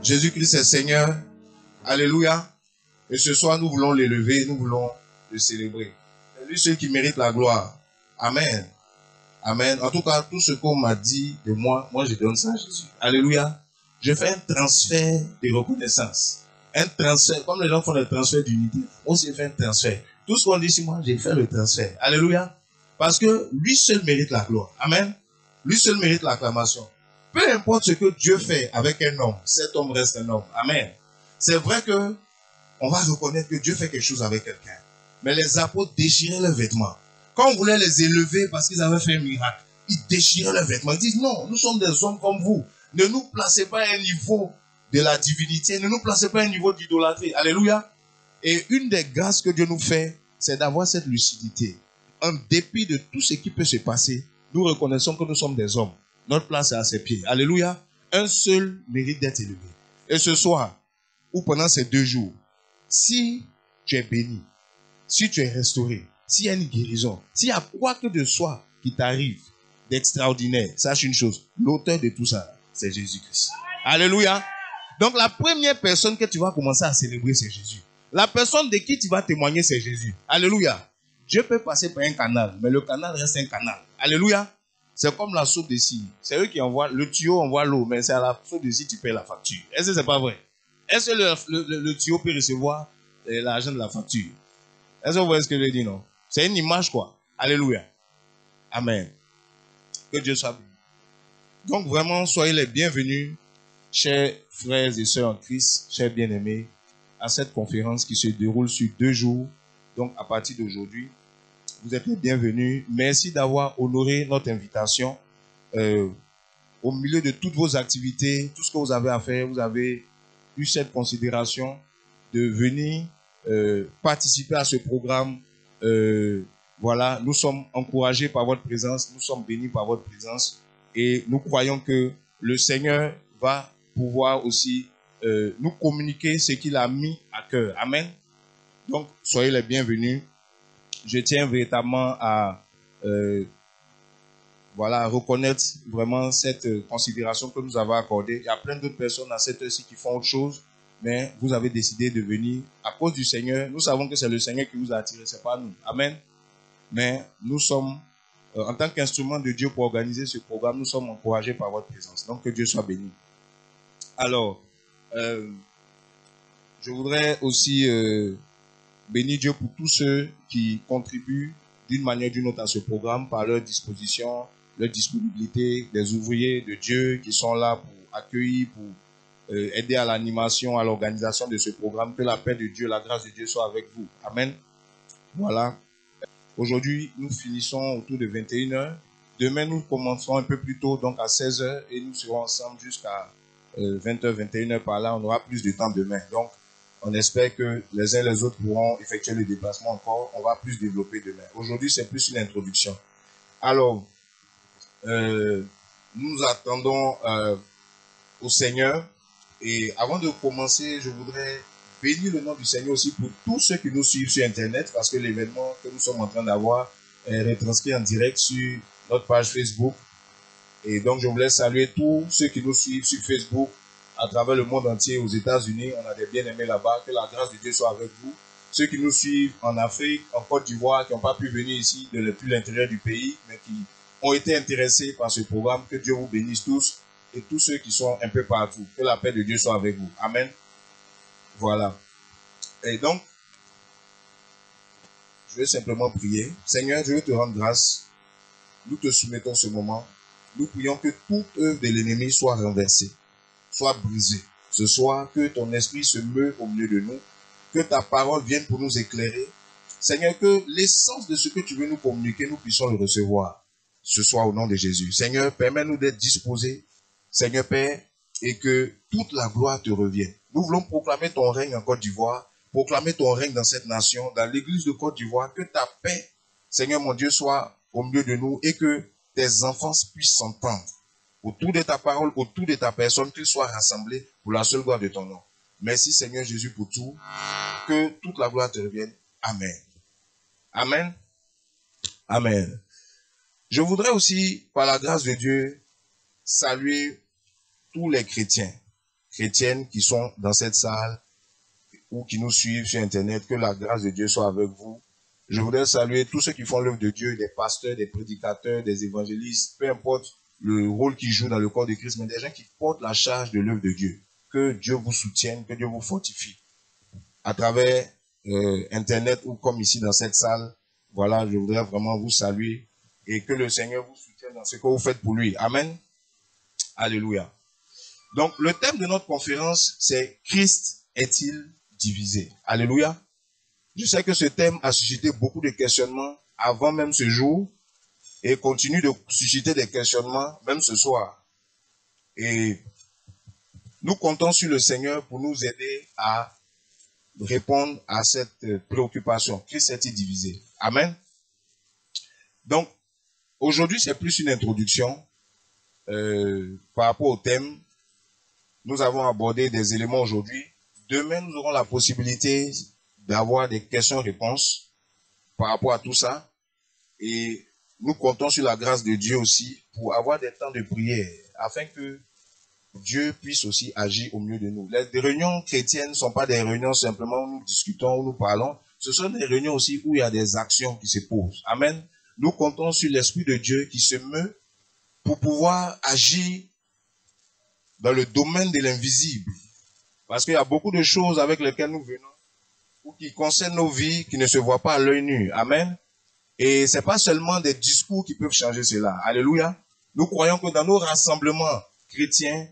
Jésus-Christ est Seigneur. Alléluia. Et ce soir, nous voulons l'élever, nous voulons le célébrer. C'est lui seul qui mérite la gloire. Amen. Amen. En tout cas, tout ce qu'on m'a dit de moi, moi je donne ça à Jésus. Alléluia. Je fais un transfert de reconnaissance. Un transfert, comme les gens font le transfert d'unité. Moi aussi, je fais un transfert. Tout ce qu'on dit sur moi, j'ai fait le transfert. Alléluia. Parce que lui seul mérite la gloire. Amen. Lui seul mérite l'acclamation. Peu importe ce que Dieu fait avec un homme, cet homme reste un homme. Amen. C'est vrai que on va reconnaître que Dieu fait quelque chose avec quelqu'un. Mais les apôtres déchiraient leurs vêtements. Quand on voulait les élever parce qu'ils avaient fait un miracle, ils déchiraient leurs vêtements. Ils disent non, nous sommes des hommes comme vous. Ne nous placez pas à un niveau de la divinité. Ne nous placez pas à un niveau d'idolâtrie. Alléluia. Et une des grâces que Dieu nous fait, c'est d'avoir cette lucidité. En dépit de tout ce qui peut se passer, nous reconnaissons que nous sommes des hommes. Notre place est à ses pieds. Alléluia. Un seul mérite d'être élevé. Et ce soir, ou pendant ces 2 jours, si tu es béni, si tu es restauré, s'il y a une guérison, s'il y a quoi que de soit qui t'arrive d'extraordinaire, sache une chose, l'auteur de tout ça, c'est Jésus-Christ. Alléluia. Donc la première personne que tu vas commencer à célébrer, c'est Jésus. La personne de qui tu vas témoigner, c'est Jésus. Alléluia. Dieu peut passer par un canal, mais le canal reste un canal. Alléluia. C'est comme la soupe de scie. C'est eux qui envoient, le tuyau envoie l'eau, mais c'est à la soupe de scie que tu payes la facture. Est-ce que c'est pas vrai? Est-ce que le tuyau peut recevoir l'argent de la facture? Est-ce que vous voyez ce que je dis, non? C'est une image, quoi. Alléluia. Amen. Que Dieu soit béni. Donc, vraiment, soyez les bienvenus, chers frères et sœurs en Christ, chers bien-aimés, à cette conférence qui se déroule sur 2 jours. Donc, à partir d'aujourd'hui, vous êtes les bienvenus. Merci d'avoir honoré notre invitation. Au milieu de toutes vos activités, tout ce que vous avez à faire, vous avez eu cette considération de venir participer à ce programme. Voilà, nous sommes encouragés par votre présence, nous sommes bénis par votre présence et nous croyons que le Seigneur va pouvoir aussi nous communiquer ce qu'il a mis à cœur. Amen. Donc, soyez les bienvenus. Je tiens véritablement à reconnaître vraiment cette considération que nous avons accordée. Il y a plein d'autres personnes à cette heure-ci qui font autre chose, mais vous avez décidé de venir à cause du Seigneur. Nous savons que c'est le Seigneur qui vous a attiré, c'est pas nous. Amen. Mais nous sommes, en tant qu'instrument de Dieu pour organiser ce programme, nous sommes encouragés par votre présence. Donc que Dieu soit béni. Alors, je voudrais aussi bénir Dieu pour tous ceux qui contribuent d'une manière ou d'une autre à ce programme par leur disposition, leur disponibilité, des ouvriers de Dieu qui sont là pour accueillir, pour aider à l'animation, à l'organisation de ce programme. Que la paix de Dieu, la grâce de Dieu soit avec vous. Amen. Voilà. Aujourd'hui, nous finissons autour de 21h. Demain, nous commencerons un peu plus tôt, donc à 16h, et nous serons ensemble jusqu'à 20h, 21h par là. On aura plus de temps demain. Donc, on espère que les uns et les autres pourront effectuer le déplacement encore. On va plus développer demain. Aujourd'hui, c'est plus une introduction. Alors, nous attendons au Seigneur. Et avant de commencer, je voudrais bénir le nom du Seigneur aussi pour tous ceux qui nous suivent sur Internet, parce que l'événement que nous sommes en train d'avoir est retranscrit en direct sur notre page Facebook. Et donc, je voulais saluer tous ceux qui nous suivent sur Facebook à travers le monde entier, aux États-Unis. On a des bien-aimés là-bas. Que la grâce de Dieu soit avec vous. Ceux qui nous suivent en Afrique, en Côte d'Ivoire, qui n'ont pas pu venir ici depuis l'intérieur du pays, mais qui ont été intéressés par ce programme, que Dieu vous bénisse tous. Et tous ceux qui sont un peu partout. Que la paix de Dieu soit avec vous. Amen. Voilà. Et donc, je vais simplement prier. Seigneur, je veux te rendre grâce. Nous te soumettons ce moment. Nous prions que toute œuvre de l'ennemi soit renversée, soit brisée. Ce soir, que ton esprit se meut au milieu de nous. Que ta parole vienne pour nous éclairer. Seigneur, que l'essence de ce que tu veux nous communiquer, nous puissions le recevoir. Ce soir, au nom de Jésus. Seigneur, permets-nous d'être disposés. Seigneur Père, et que toute la gloire te revienne. Nous voulons proclamer ton règne en Côte d'Ivoire, proclamer ton règne dans cette nation, dans l'église de Côte d'Ivoire, que ta paix, Seigneur mon Dieu, soit au milieu de nous et que tes enfants puissent s'entendre autour de ta parole, autour de ta personne, qu'ils soient rassemblés pour la seule gloire de ton nom. Merci Seigneur Jésus pour tout, que toute la gloire te revienne. Amen. Amen. Amen. Je voudrais aussi, par la grâce de Dieu, saluer tous les chrétiens chrétiennes qui sont dans cette salle ou qui nous suivent sur Internet. Que la grâce de Dieu soit avec vous. Je voudrais saluer tous ceux qui font l'œuvre de Dieu, des pasteurs, des prédicateurs, des évangélistes, peu importe le rôle qu'ils jouent dans le corps de Christ, mais des gens qui portent la charge de l'œuvre de Dieu. Que Dieu vous soutienne, que Dieu vous fortifie. À travers Internet ou comme ici dans cette salle, voilà, je voudrais vraiment vous saluer et que le Seigneur vous soutienne dans ce que vous faites pour lui. Amen. Alléluia. Donc, le thème de notre conférence, c'est « Christ est-il divisé ?» Alléluia. Je sais que ce thème a suscité beaucoup de questionnements avant même ce jour et continue de susciter des questionnements même ce soir. Et nous comptons sur le Seigneur pour nous aider à répondre à cette préoccupation. Christ est-il divisé? Amen. Donc, aujourd'hui, c'est plus une introduction par rapport au thème. Nous avons abordé des éléments aujourd'hui. Demain, nous aurons la possibilité d'avoir des questions-réponses par rapport à tout ça. Et nous comptons sur la grâce de Dieu aussi pour avoir des temps de prière afin que Dieu puisse aussi agir au milieu de nous. Les réunions chrétiennes ne sont pas des réunions simplement où nous discutons, où nous parlons. Ce sont des réunions aussi où il y a des actions qui se posent. Amen. Nous comptons sur l'Esprit de Dieu qui se meut pour pouvoir agir dans le domaine de l'invisible. Parce qu'il y a beaucoup de choses avec lesquelles nous venons ou qui concernent nos vies qui ne se voient pas à l'œil nu. Amen. Et ce n'est pas seulement des discours qui peuvent changer cela. Alléluia. Nous croyons que dans nos rassemblements chrétiens,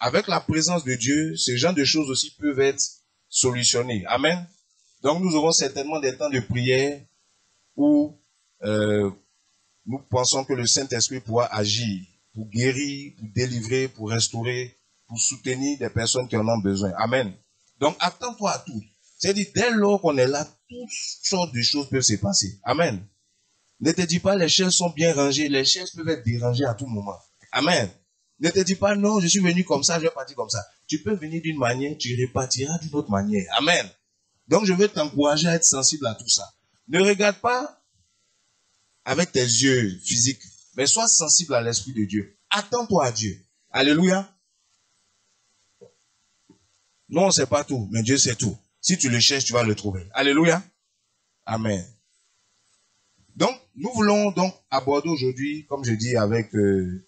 avec la présence de Dieu, ce genre de choses aussi peuvent être solutionnées. Amen. Donc nous aurons certainement des temps de prière où nous pensons que le Saint-Esprit pourra agir pour guérir, pour délivrer, pour restaurer, pour soutenir des personnes qui en ont besoin. Amen. Donc attends-toi à tout. C'est-à-dire, dès lors qu'on est là, toutes sortes de choses peuvent se passer. Amen. Ne te dis pas, les chaises sont bien rangées. Les chaises peuvent être dérangées à tout moment. Amen. Ne te dis pas, non, je suis venu comme ça, je vais partir comme ça. Tu peux venir d'une manière, tu repartiras d'une autre manière. Amen. Donc, je veux t'encourager à être sensible à tout ça. Ne regarde pas avec tes yeux physiques, mais sois sensible à l'Esprit de Dieu. Attends-toi à Dieu. Alléluia. Non, on ne sait pas tout, mais Dieu sait tout. Si tu le cherches, tu vas le trouver. Alléluia. Amen. Donc, nous voulons donc aborder aujourd'hui, comme je dis, avec le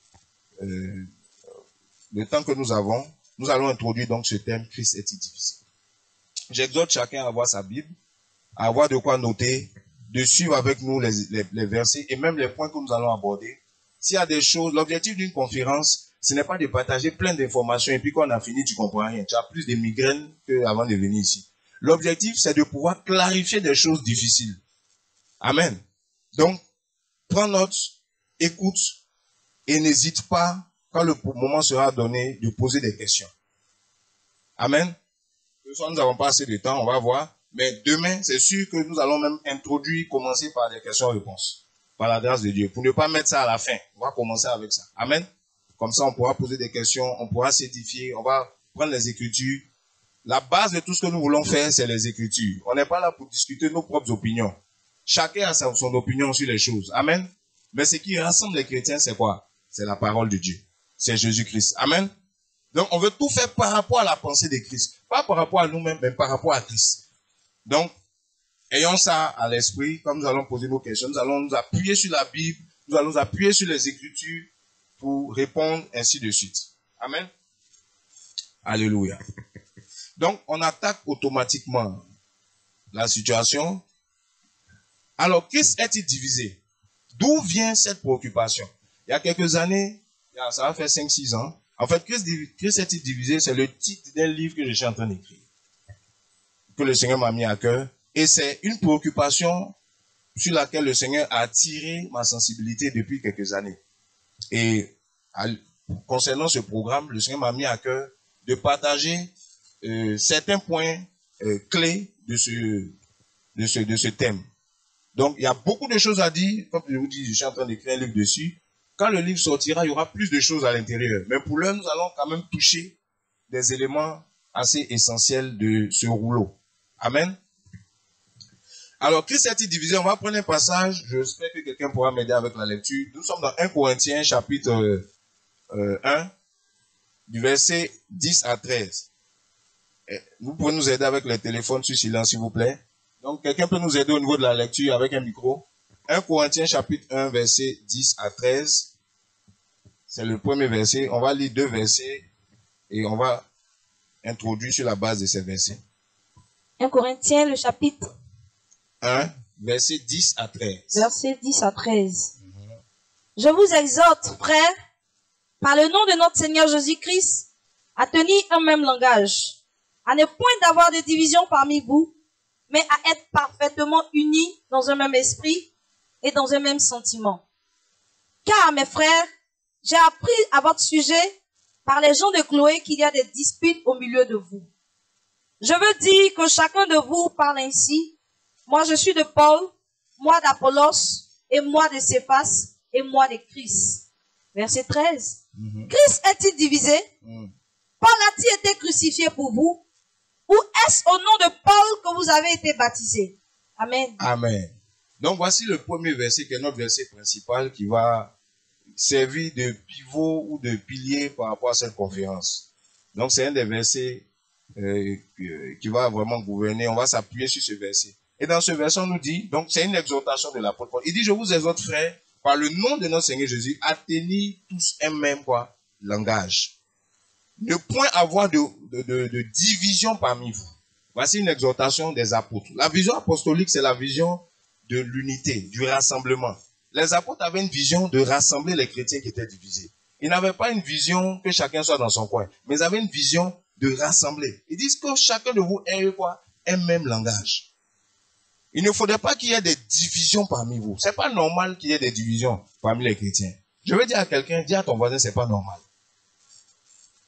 temps que nous avons, nous allons introduire donc ce thème, Christ est-il divisé. J'exhorte chacun à avoir sa Bible, à avoir de quoi noter, de suivre avec nous les versets et même les points que nous allons aborder. S'il y a des choses, l'objectif d'une conférence, ce n'est pas de partager plein d'informations et puis quand on a fini, tu ne comprends rien. Tu as plus de migraines qu'avant de venir ici. L'objectif, c'est de pouvoir clarifier des choses difficiles. Amen. Donc, prends note, écoute et n'hésite pas, quand le moment sera donné, de poser des questions. Amen. Ce soir, nous n'avons pas assez de temps, on va voir. Mais demain, c'est sûr que nous allons même introduire, commencer par des questions-réponses. Par la grâce de Dieu. Pour ne pas mettre ça à la fin, on va commencer avec ça. Amen. Comme ça, on pourra poser des questions, on pourra s'édifier, on va prendre les Écritures. La base de tout ce que nous voulons faire, c'est les Écritures. On n'est pas là pour discuter nos propres opinions. Chacun a son opinion sur les choses. Amen. Mais ce qui rassemble les chrétiens, c'est quoi? C'est la parole de Dieu. C'est Jésus-Christ. Amen. Donc, on veut tout faire par rapport à la pensée de Christ. Pas par rapport à nous-mêmes, mais par rapport à Christ. Donc, ayons ça à l'esprit. Comme nous allons poser nos questions, nous allons nous appuyer sur la Bible, nous allons nous appuyer sur les Écritures pour répondre ainsi de suite. Amen. Alléluia. Donc, on attaque automatiquement la situation. Alors, Christ est-il divisé? D'où vient cette préoccupation? Il y a quelques années, ça va faire 5-6 ans, en fait, Christ est-il divisé? C'est le titre d'un livre que je suis en train d'écrire, que le Seigneur m'a mis à cœur. Et c'est une préoccupation sur laquelle le Seigneur a attiré ma sensibilité depuis quelques années. Et concernant ce programme, le Seigneur m'a mis à cœur de partager certains points clés de ce thème. Donc, il y a beaucoup de choses à dire. Comme je vous dis, je suis en train d'écrire un livre dessus. Quand le livre sortira, il y aura plus de choses à l'intérieur. Mais pour l'heure, nous allons quand même toucher des éléments assez essentiels de ce rouleau. Amen. Alors, Christ est-il divisé? On va prendre un passage. J'espère que quelqu'un pourra m'aider avec la lecture. Nous sommes dans 1 Corinthiens, chapitre 1, du verset 10 à 13. Vous pouvez nous aider avec les téléphones sur silence, s'il vous plaît. Donc, quelqu'un peut nous aider au niveau de la lecture avec un micro. 1 Corinthiens chapitre 1, verset 10 à 13. C'est le premier verset. On va lire 2 versets et on va introduire sur la base de ces versets. 1 Corinthiens, le chapitre 1, verset 10 à 13. Verset 10 à 13. Je vous exhorte, frères, par le nom de notre Seigneur Jésus-Christ, à tenir un même langage, à ne point d'avoir de division parmi vous, mais à être parfaitement unis dans un même esprit et dans un même sentiment. Car, mes frères, j'ai appris à votre sujet par les gens de Chloé qu'il y a des disputes au milieu de vous. Je veux dire que chacun de vous parle ainsi. Moi, je suis de Paul, moi d'Apollos, et moi de Céphas, et moi de Christ. Verset 13. Christ est-il divisé? Paul a-t-il été crucifié pour vous? Ou est-ce au nom de Paul que vous avez été baptisés? Amen. Amen. Donc voici le premier verset qui est notre verset principal qui va servir de pivot ou de pilier par rapport à cette conférence. Donc c'est un des versets qui va vraiment gouverner. On va s'appuyer sur ce verset. Et dans ce verset, on nous dit, donc c'est une exhortation de l'apôtre Paul. Il dit, je vous exhorte, frères, par le nom de notre Seigneur Jésus, à tenir tous un même langage. Ne point avoir de division parmi vous. Voici une exhortation des apôtres. La vision apostolique, c'est la vision de l'unité, du rassemblement. Les apôtres avaient une vision de rassembler les chrétiens qui étaient divisés. Ils n'avaient pas une vision que chacun soit dans son coin, mais ils avaient une vision de rassembler. Ils disent que chacun de vous ait un même langage. Il ne faudrait pas qu'il y ait des divisions parmi vous. C'est pas normal qu'il y ait des divisions parmi les chrétiens. Je veux dire à quelqu'un, dis à ton voisin, c'est pas normal.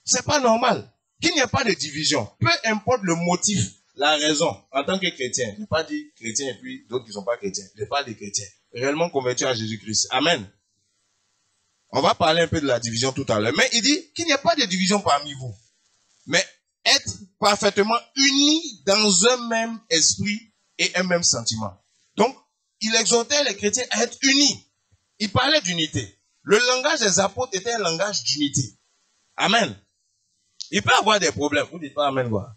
C'est pas normal. Qu'il n'y ait pas de division. Peu importe le motif, la raison, en tant que chrétien. Je n'ai pas dit chrétien et puis d'autres qui ne sont pas chrétiens. Je parle des chrétiens. Réellement convertis à Jésus-Christ. Amen. On va parler un peu de la division tout à l'heure. Mais il dit qu'il n'y ait pas de division parmi vous. Mais être parfaitement unis dans un même esprit et un même sentiment. Donc, il exhortait les chrétiens à être unis. Il parlait d'unité. Le langage des apôtres était un langage d'unité. Amen. Il peut y avoir des problèmes. Vous ne dites pas amen, quoi.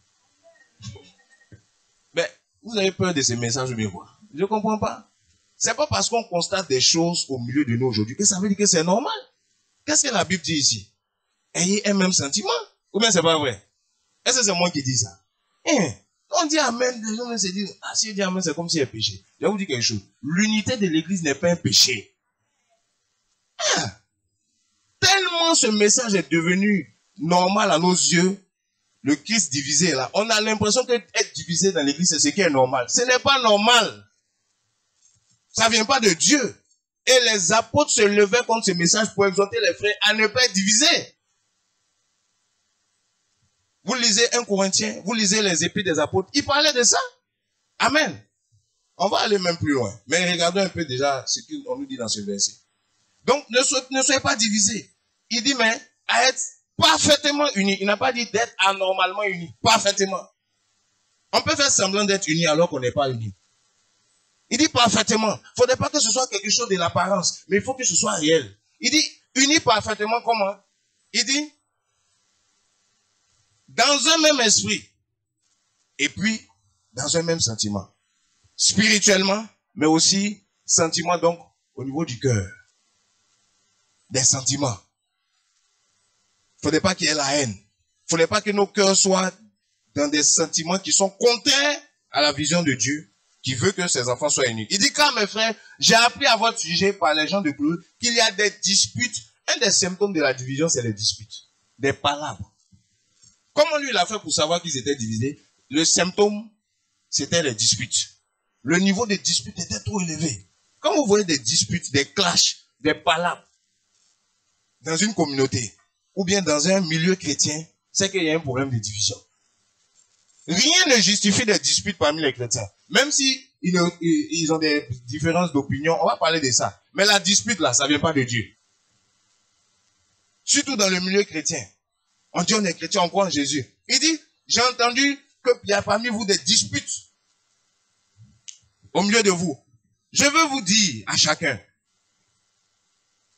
Mais vous avez peur de ces messages ou bien quoi? Je ne comprends pas. C'est pas parce qu'on constate des choses au milieu de nous aujourd'hui que ça veut dire que c'est normal. Qu'est-ce que la Bible dit ici? Ayez un même sentiment. Ou bien c'est pas vrai? Est-ce que c'est moi qui dis ça? On dit amen, les gens se disent, ah, si on dit amen, c'est comme si c'est péché. Je vais vous dire quelque chose. L'unité de l'église n'est pas un péché. Tellement ce message est devenu normal à nos yeux, le Christ divisé là, on a l'impression qu'être divisé dans l'église, c'est ce qui est normal. Ce n'est pas normal. Ça vient pas de Dieu. Et les apôtres se levaient contre ce message pour exhorter les frères à ne pas être divisés. Vous lisez 1 Corinthiens, vous lisez les épîtres des apôtres, ils parlaient de ça. Amen. On va aller même plus loin. Mais regardons un peu déjà ce qu'on nous dit dans ce verset. Donc, ne soyez pas divisés. Il dit, mais à être parfaitement unis. Il n'a pas dit d'être anormalement unis. Parfaitement. On peut faire semblant d'être unis alors qu'on n'est pas unis. Il dit parfaitement. Il ne faudrait pas que ce soit quelque chose de l'apparence, mais il faut que ce soit réel. Il dit unis parfaitement comment? Il dit dans un même esprit et puis dans un même sentiment. Spirituellement, mais aussi sentiment donc au niveau du cœur. Des sentiments. Il ne faudrait pas qu'il y ait la haine. Il ne faudrait pas que nos cœurs soient dans des sentiments qui sont contraires à la vision de Dieu, qui veut que ses enfants soient unis. Il dit, car mes frères, j'ai appris à votre sujet par les gens de Chloé qu'il y a des disputes. Un des symptômes de la division, c'est les disputes. Des palabres. Comment lui, il a fait pour savoir qu'ils étaient divisés? Le symptôme, c'était les disputes. Le niveau des disputes était trop élevé. Quand vous voyez des disputes, des clashs, des palabres, dans une communauté, ou bien dans un milieu chrétien, c'est qu'il y a un problème de division. Rien ne justifie des disputes parmi les chrétiens. Même si ils ont des différences d'opinion, on va parler de ça. Mais la dispute là, ça ne vient pas de Dieu. Surtout dans le milieu chrétien. On dit on est chrétien, on croit en Jésus. Il dit, j'ai entendu qu'il y a parmi vous des disputes au milieu de vous. Je veux vous dire à chacun,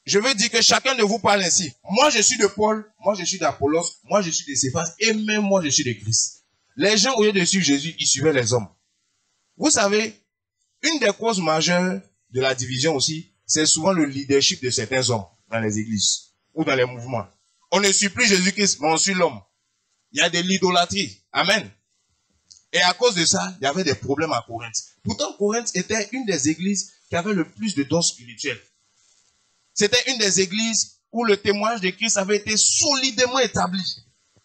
je veux dire que chacun de vous parle ainsi. Moi, je suis de Paul, moi, je suis d'Apollos, moi, je suis de Céphas, et même moi, je suis de Christ. Les gens, au lieu de suivre Jésus, ils suivaient les hommes. Vous savez, une des causes majeures de la division aussi, c'est souvent le leadership de certains hommes dans les églises ou dans les mouvements. On ne suit plus Jésus-Christ, mais on suit l'homme. Il y a de l'idolâtrie. Amen. Et à cause de ça, il y avait des problèmes à Corinthe. Pourtant, Corinthe était une des églises qui avait le plus de dons spirituels. C'était une des églises où le témoignage de Christ avait été solidement établi,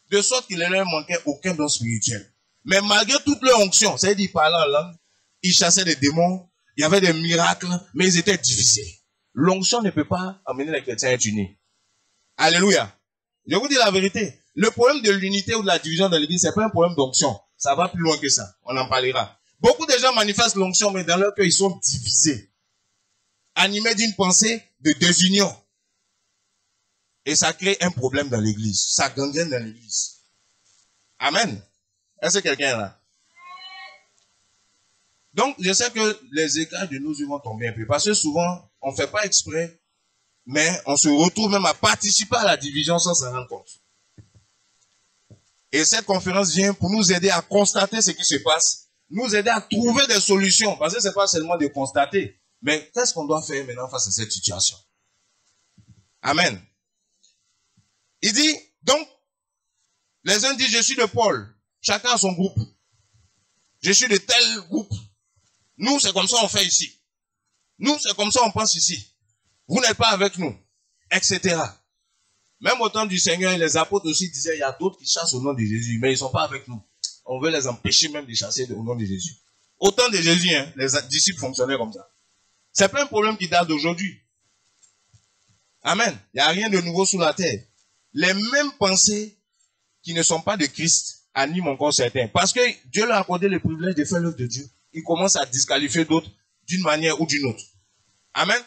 de sorte qu'il ne leur manquait aucun don spirituel. Mais malgré toute leur onction, c'est-à-dire qu'ils parlaient en langue, ils chassaient des démons, il y avait des miracles, mais ils étaient difficiles. L'onction ne peut pas amener les chrétiens à être unis. Alléluia. Je vous dis la vérité. Le problème de l'unité ou de la division dans l'église, c'est pas un problème d'onction. Ça va plus loin que ça. On en parlera. Beaucoup de gens manifestent l'onction, mais dans leur cœur, ils sont divisés. Animés d'une pensée de désunion. Et ça crée un problème dans l'église. Ça gangrène dans l'église. Amen. Est-ce que quelqu'un est là? Donc, je sais que les écarts de nos yeux vont tomber un peu. Parce que souvent, on ne fait pas exprès, mais on se retrouve même à participer à la division sans s'en rendre compte. Et cette conférence vient pour nous aider à constater ce qui se passe, nous aider à trouver des solutions. Parce que ce n'est pas seulement de constater, mais qu'est-ce qu'on doit faire maintenant face à cette situation? Amen. Il dit, donc, les uns disent, je suis de Paul. Chacun a son groupe. Je suis de tel groupe. Nous, c'est comme ça on fait ici. Nous, c'est comme ça on pense ici. Vous n'êtes pas avec nous, etc. Même au temps du Seigneur, les apôtres aussi disaient, il y a d'autres qui chassent au nom de Jésus, mais ils ne sont pas avec nous. On veut les empêcher même de chasser au nom de Jésus. Au temps de Jésus, hein, les disciples fonctionnaient comme ça. C'est pas un problème qui date d'aujourd'hui. Amen. Il n'y a rien de nouveau sous la terre. Les mêmes pensées qui ne sont pas de Christ animent encore certains. Parce que Dieu leur a accordé le privilège de faire l'œuvre de Dieu. Il commence à disqualifier d'autres d'une manière ou d'une autre. Amen.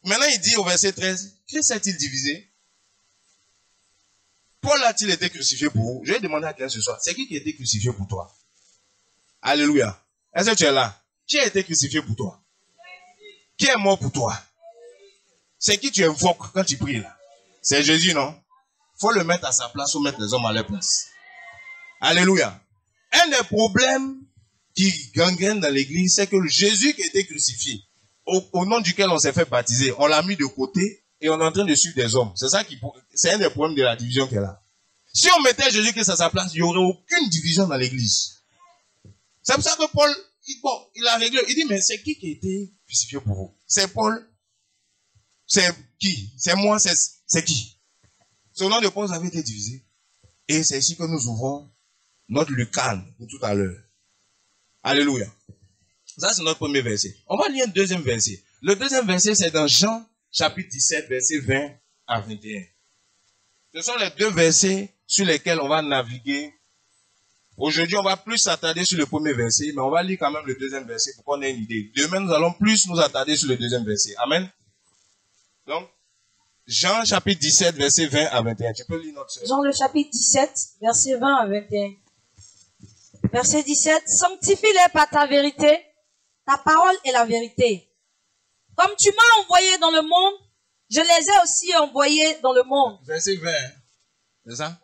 Maintenant, il dit au verset 13, Christ a-t-il divisé? Paul a-t-il été crucifié pour vous? Je vais demander à quelqu'un ce soir, c'est qui a été crucifié pour toi? Alléluia. Est-ce que tu es là? Qui a été crucifié pour toi? Qui est mort pour toi? C'est qui tu invoques quand tu pries là? C'est Jésus, non? Faut le mettre à sa place ou mettre les hommes à leur place. Alléluia. Un des problèmes qui gangrène dans l'église, c'est que Jésus qui a été crucifié, au nom duquel on s'est fait baptiser, on l'a mis de côté et on est en train de suivre des hommes. C'est un des problèmes de la division qui est là. Si on mettait Jésus-Christ à sa place, il n'y aurait aucune division dans l'église. C'est pour ça que Paul, il a réglé. Il dit, mais c'est qui a été crucifié pour vous? C'est Paul? C'est qui? C'est moi? C'est qui? Ce nom de Paul avait été divisé. Et c'est ici que nous ouvrons notre lucane pour tout à l'heure. Alléluia. Ça, c'est notre premier verset. On va lire un deuxième verset. Le deuxième verset, c'est dans Jean, chapitre 17, verset 20 à 21. Ce sont les deux versets sur lesquels on va naviguer. Aujourd'hui, on va plus s'attarder sur le premier verset, mais on va lire quand même le deuxième verset pour qu'on ait une idée. Demain, nous allons plus nous attarder sur le deuxième verset. Amen. Donc, Jean, chapitre 17, verset 20 à 21. Tu peux lire notre sœur. Jean, le chapitre 17, verset 20 à 21. Verset 17. Sanctifie-les par ta vérité. Ta parole est la vérité. Comme tu m'as envoyé dans le monde, je les ai aussi envoyés dans le monde. Verset 20. C'est ça?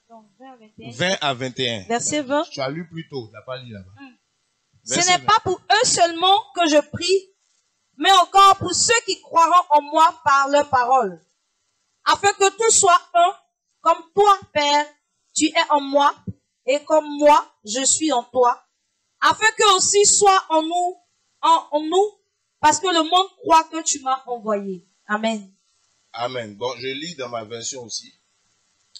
Donc, 20 à 21. 20 à 21. Verset 20. Tu as lu plus tôt. Tu n'as pas lu là-bas. Ce n'est pas pour eux seulement que je prie, mais encore pour ceux qui croiront en moi par leur parole, afin que tout soit un, comme toi, Père, tu es en moi, et comme moi, je suis en toi, afin qu'eux aussi soient en nous, parce que le monde croit que tu m'as envoyé. Amen. Amen. Bon, je lis dans ma version aussi,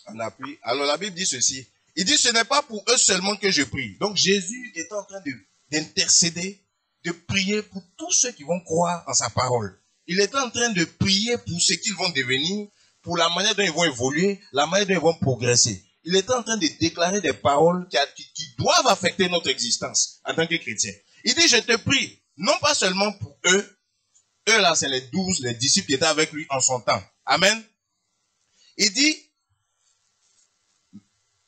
en appui. Alors la Bible dit ceci. Il dit, ce n'est pas pour eux seulement que je prie. Donc Jésus est en train d'intercéder, de prier pour tous ceux qui vont croire en sa parole. Il est en train de prier pour ce qu'ils vont devenir, pour la manière dont ils vont évoluer, la manière dont ils vont progresser. Il est en train de déclarer des paroles qui doivent affecter notre existence en tant que chrétien. Il dit, je te prie, non pas seulement pour eux. Eux là, c'est les 12, les disciples qui étaient avec lui en son temps. Amen. Il dit,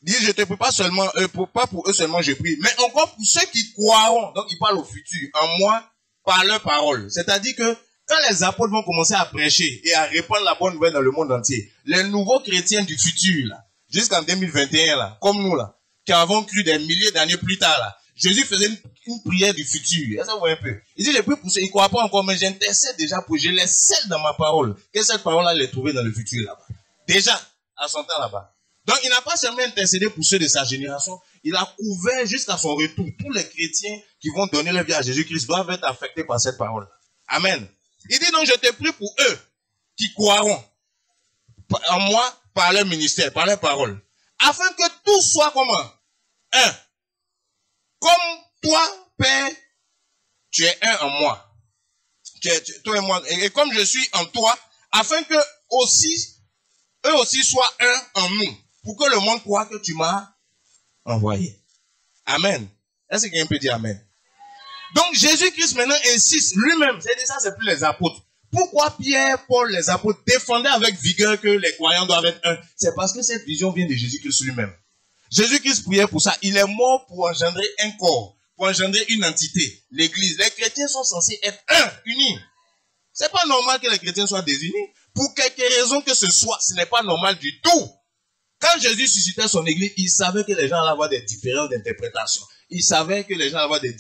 je te prie pas seulement, pas pour eux seulement je prie, mais encore pour ceux qui croiront. Donc il parle au futur, en moi, par leur parole. C'est-à-dire que quand les apôtres vont commencer à prêcher et à répandre la bonne nouvelle dans le monde entier, les nouveaux chrétiens du futur là, jusqu'en 2021, là, comme nous, là, qui avons cru des milliers d'années plus tard, là, Jésus faisait une prière du futur. Ça voit un peu. Il dit, j'ai pu pousser, il ne croit pas encore, mais j'intercède déjà pour, je les scelle dans ma parole. Que cette parole-là, les trouver dans le futur, là-bas. Déjà, à son temps, là-bas. Donc, il n'a pas seulement intercédé pour ceux de sa génération, il a couvert jusqu'à son retour. Tous les chrétiens qui vont donner leur vie à Jésus-Christ doivent être affectés par cette parole. Amen. Il dit donc, je te prie pour eux qui croiront en moi par leur ministère, par leur parole. Afin que tout soit comment? Un. Comme toi, Père, tu es un en moi. Toi et moi. Et comme je suis en toi, afin que aussi, eux aussi soient un en nous. Pour que le monde croit que tu m'as envoyé. Amen. Est-ce que quelqu'un peut dire Amen? Donc Jésus-Christ maintenant insiste lui-même. C'est plus les apôtres. Pourquoi Pierre, Paul, les apôtres défendaient avec vigueur que les croyants doivent être un? C'est parce que cette vision vient de Jésus-Christ lui-même. Jésus-Christ priait pour ça. Il est mort pour engendrer un corps, pour engendrer une entité, l'Église. Les chrétiens sont censés être un, unis. C'est pas normal que les chrétiens soient désunis. Pour quelque raison que ce soit, ce n'est pas normal du tout. Quand Jésus suscitait son Église, il savait que les gens allaient avoir des différences d'interprétation. Il savait que les gens allaient avoir des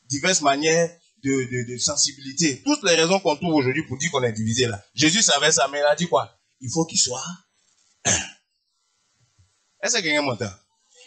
diverses manières de sensibilité. Toutes les raisons qu'on trouve aujourd'hui pour dire qu'on est divisé là. Jésus savait ça, mais il a dit quoi? Il faut qu'il soit un. Est-ce que quelqu'un m'entend?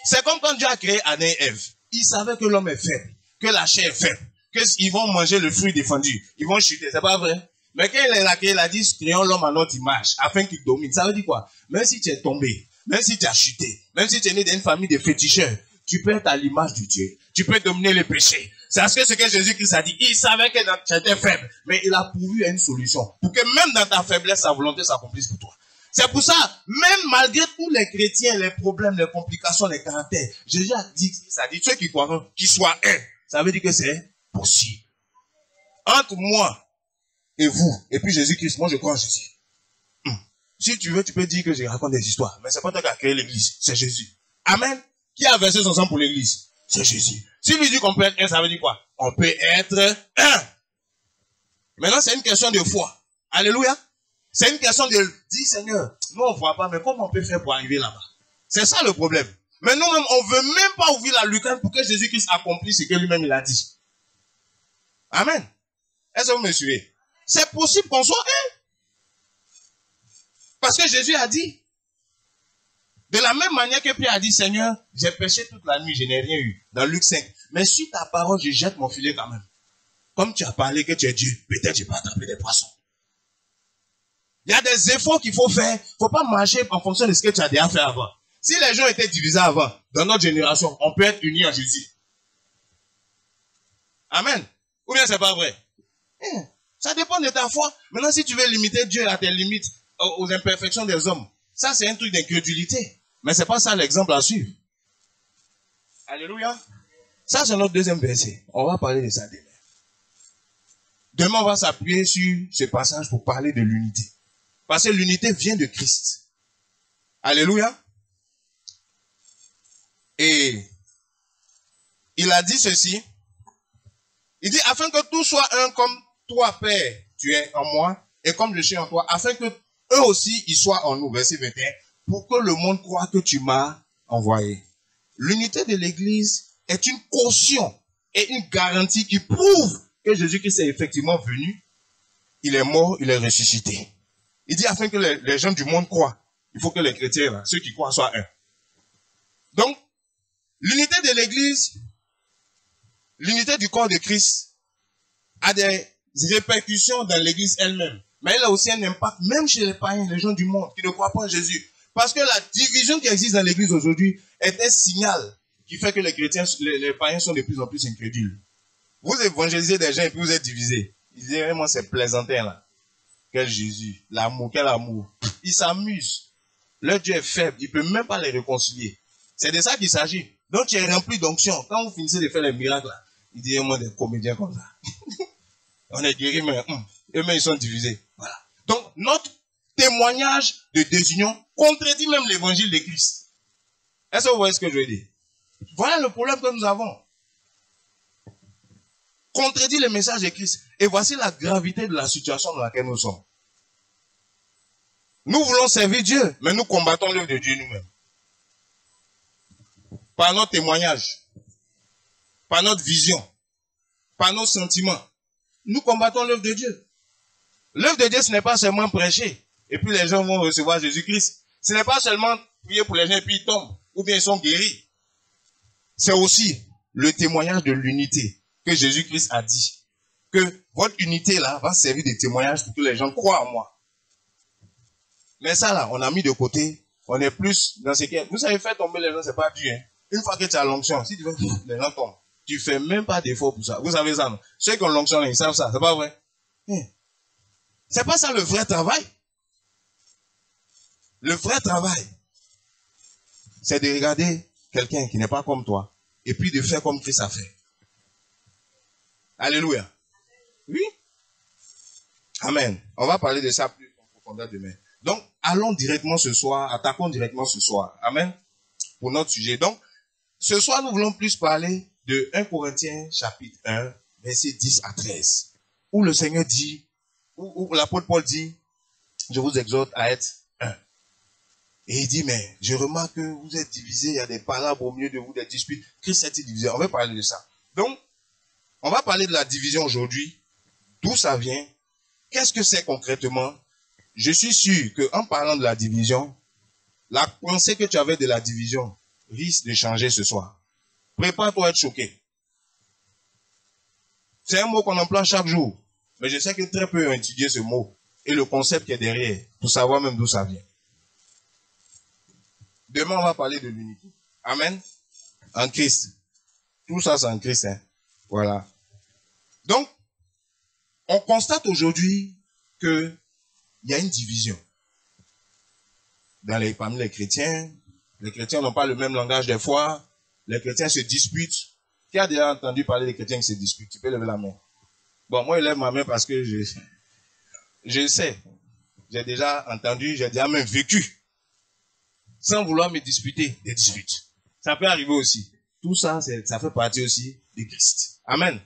C'est comme quand Dieu a créé Adam et Ève. Il savait que l'homme est faible, que la chair est faible, qu'ils vont manger le fruit défendu. Ils vont chuter, c'est pas vrai? Mais quand il a créé, il a dit, créons l'homme à notre image, afin qu'il domine. Ça veut dire quoi? Même si tu es tombé, même si tu as chuté, même si tu es né dans une famille de féticheurs, tu peux être à l'image du Dieu. Tu peux dominer le péché. C'est parce que ce que Jésus-Christ a dit. Il savait que tu étais faible, mais il a pourvu à une solution. Pour que même dans ta faiblesse, sa volonté s'accomplisse pour toi. C'est pour ça, même malgré tous les chrétiens, les problèmes, les complications, les caractères, Jésus a dit, ça dit, ceux qui croient qu'ils soient un. Ça veut dire que c'est possible. Entre moi et vous, et puis Jésus-Christ, moi je crois en Jésus. Si tu veux, tu peux dire que je raconte des histoires. Mais c'est pas toi qui as créé l'église, c'est Jésus. Amen. Qui a versé son sang pour l'église? C'est Jésus. Si lui dit qu'on peut être un, ça veut dire quoi? On peut être un. Maintenant, c'est une question de foi. Alléluia. C'est une question de dire, Seigneur, nous on ne voit pas, mais comment on peut faire pour arriver là-bas? C'est ça le problème. Mais nous-mêmes, on ne veut même pas ouvrir la lucarne pour que Jésus-Christ accomplisse ce que lui-même il a dit. Amen. Est-ce que vous me suivez? C'est possible qu'on soit un. Parce que Jésus a dit, de la même manière que Pierre a dit, Seigneur, j'ai péché toute la nuit, je n'ai rien eu. Dans Luc 5. Mais sur ta parole, je jette mon filet quand même. Comme tu as parlé que tu es Dieu, peut-être je vais attraper des poissons. Il y a des efforts qu'il faut faire. Il ne faut pas marcher en fonction de ce que tu as déjà fait avant. Si les gens étaient divisés avant, dans notre génération, on peut être unis en Jésus. Amen. Ou bien c'est pas vrai? Ça dépend de ta foi. Maintenant, si tu veux limiter Dieu à tes limites, aux imperfections des hommes, ça c'est un truc d'incrédulité. Mais c'est pas ça l'exemple à suivre. Alléluia. Ça c'est notre deuxième verset. On va parler de ça demain. Demain, on va s'appuyer sur ce passage pour parler de l'unité. Parce que l'unité vient de Christ. Alléluia. Et il a dit ceci. Il dit, afin que tout soit un comme toi, Père, tu es en moi, et comme je suis en toi, afin que eux aussi, ils soient en nous. Verset 21. Pour que le monde croit que tu m'as envoyé. L'unité de l'Église est une caution et une garantie qui prouve que Jésus-Christ est effectivement venu. Il est mort, il est ressuscité. Il dit, afin que les gens du monde croient, il faut que les chrétiens, là, ceux qui croient, soient un. Donc, l'unité de l'Église, l'unité du corps de Christ, a des répercussions dans l'Église elle-même. Mais elle a aussi un impact, même chez les païens, les gens du monde, qui ne croient pas en Jésus. Parce que la division qui existe dans l'Église aujourd'hui est un signal qui fait que les chrétiens, les païens sont de plus en plus incrédules. Vous évangélisez des gens et puis vous êtes divisés. Ils disent, vraiment, c'est plaisantin là. Quel Jésus, l'amour, quel amour. Ils s'amusent. Leur Dieu est faible, il ne peut même pas les réconcilier. C'est de ça qu'il s'agit. Donc tu es rempli d'onction. Quand vous finissez de faire les miracles là, il dit, moi des comédiens comme ça. On est guéris, mais eux-mêmes ils sont divisés. Voilà. Donc notre témoignage de désunion contredit même l'évangile de Christ. Est-ce que vous voyez ce que je veux dire? Voilà le problème que nous avons. Contredit le message de Christ. Et voici la gravité de la situation dans laquelle nous sommes. Nous voulons servir Dieu, mais nous combattons l'œuvre de Dieu nous-mêmes. par notre témoignage, par notre vision, par nos sentiments. Nous combattons l'œuvre de Dieu. L'œuvre de Dieu, ce n'est pas seulement prêcher, et puis les gens vont recevoir Jésus-Christ. Ce n'est pas seulement prier pour les gens et puis ils tombent, ou bien ils sont guéris. C'est aussi le témoignage de l'unité que Jésus-Christ a dit. Que votre unité là va servir de témoignage pour que les gens croient en moi. Mais ça là, on a mis de côté. On est plus dans ce qui est... Vous savez, faire tomber les gens, c'est pas dur. Hein? Une fois que tu as l'onction, si tu veux, les gens tombent. Tu fais même pas d'effort pour ça. Vous savez ça, non? Ceux qui ont l'onction, ils savent ça. C'est pas vrai? C'est pas ça le vrai travail. Le vrai travail, c'est de regarder quelqu'un qui n'est pas comme toi et puis de faire comme Christ a fait. Alléluia. Oui. Amen. On va parler de ça plus en profondeur demain. Donc, allons directement ce soir, attaquons directement ce soir. Amen. Pour notre sujet. Donc, ce soir, nous voulons plus parler de 1 Corinthiens chapitre 1, versets 10 à 13. Où le Seigneur dit, où l'apôtre Paul dit, je vous exhorte à être un. Et il dit, mais je remarque que vous êtes divisés, il y a des palabres au milieu de vous, des disputes. Christ est divisé. On va parler de ça. Donc, on va parler de la division aujourd'hui. D'où ça vient? Qu'est-ce que c'est concrètement? Je suis sûr qu'en parlant de la division, la pensée que tu avais de la division risque de changer ce soir. Prépare-toi à être choqué. C'est un mot qu'on emploie chaque jour. Mais je sais que très peu ont étudié ce mot et le concept qui est derrière pour savoir même d'où ça vient. Demain, on va parler de l'unité. Amen. En Christ. Tout ça, c'est en Christ. Hein. Voilà. Donc, on constate aujourd'hui qu'il y a une division. Parmi les chrétiens n'ont pas le même langage des fois. Les chrétiens se disputent. Qui a déjà entendu parler des chrétiens qui se disputent? Tu peux lever la main. Bon, moi, je lève ma main parce que je sais. J'ai déjà entendu, j'ai déjà même vécu. Sans vouloir me disputer, des disputes. Ça peut arriver aussi. Tout ça, ça fait partie aussi de Christ. Amen.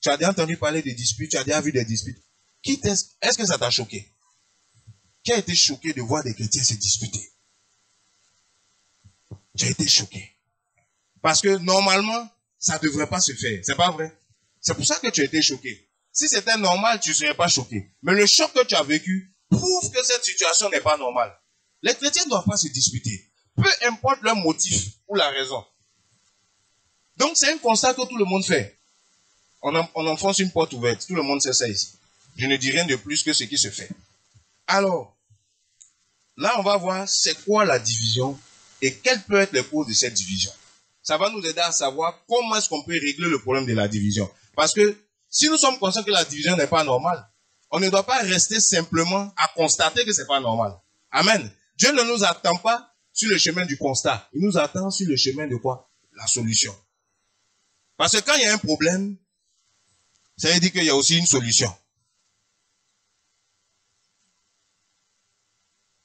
Tu as déjà entendu parler des disputes, tu as déjà vu des disputes. Est-ce que ça t'a choqué? Qui a été choqué de voir des chrétiens se disputer? Tu as été choqué. Parce que normalement, ça ne devrait pas se faire. C'est pas vrai? C'est pour ça que tu as été choqué. Si c'était normal, tu ne serais pas choqué. Mais le choc que tu as vécu prouve que cette situation n'est pas normale. Les chrétiens ne doivent pas se disputer. Peu importe leur motif ou la raison. Donc c'est un constat que tout le monde fait. On enfonce une porte ouverte. Tout le monde sait ça ici. Je ne dis rien de plus que ce qui se fait. Alors, là on va voir c'est quoi la division et quelles peuvent être les causes de cette division. Ça va nous aider à savoir comment est-ce qu'on peut régler le problème de la division. Parce que si nous sommes conscients que la division n'est pas normale, on ne doit pas rester simplement à constater que ce n'est pas normal. Amen. Dieu ne nous attend pas sur le chemin du constat. Il nous attend sur le chemin de quoi? La solution. Parce que quand il y a un problème, ça veut dire qu'il y a aussi une solution.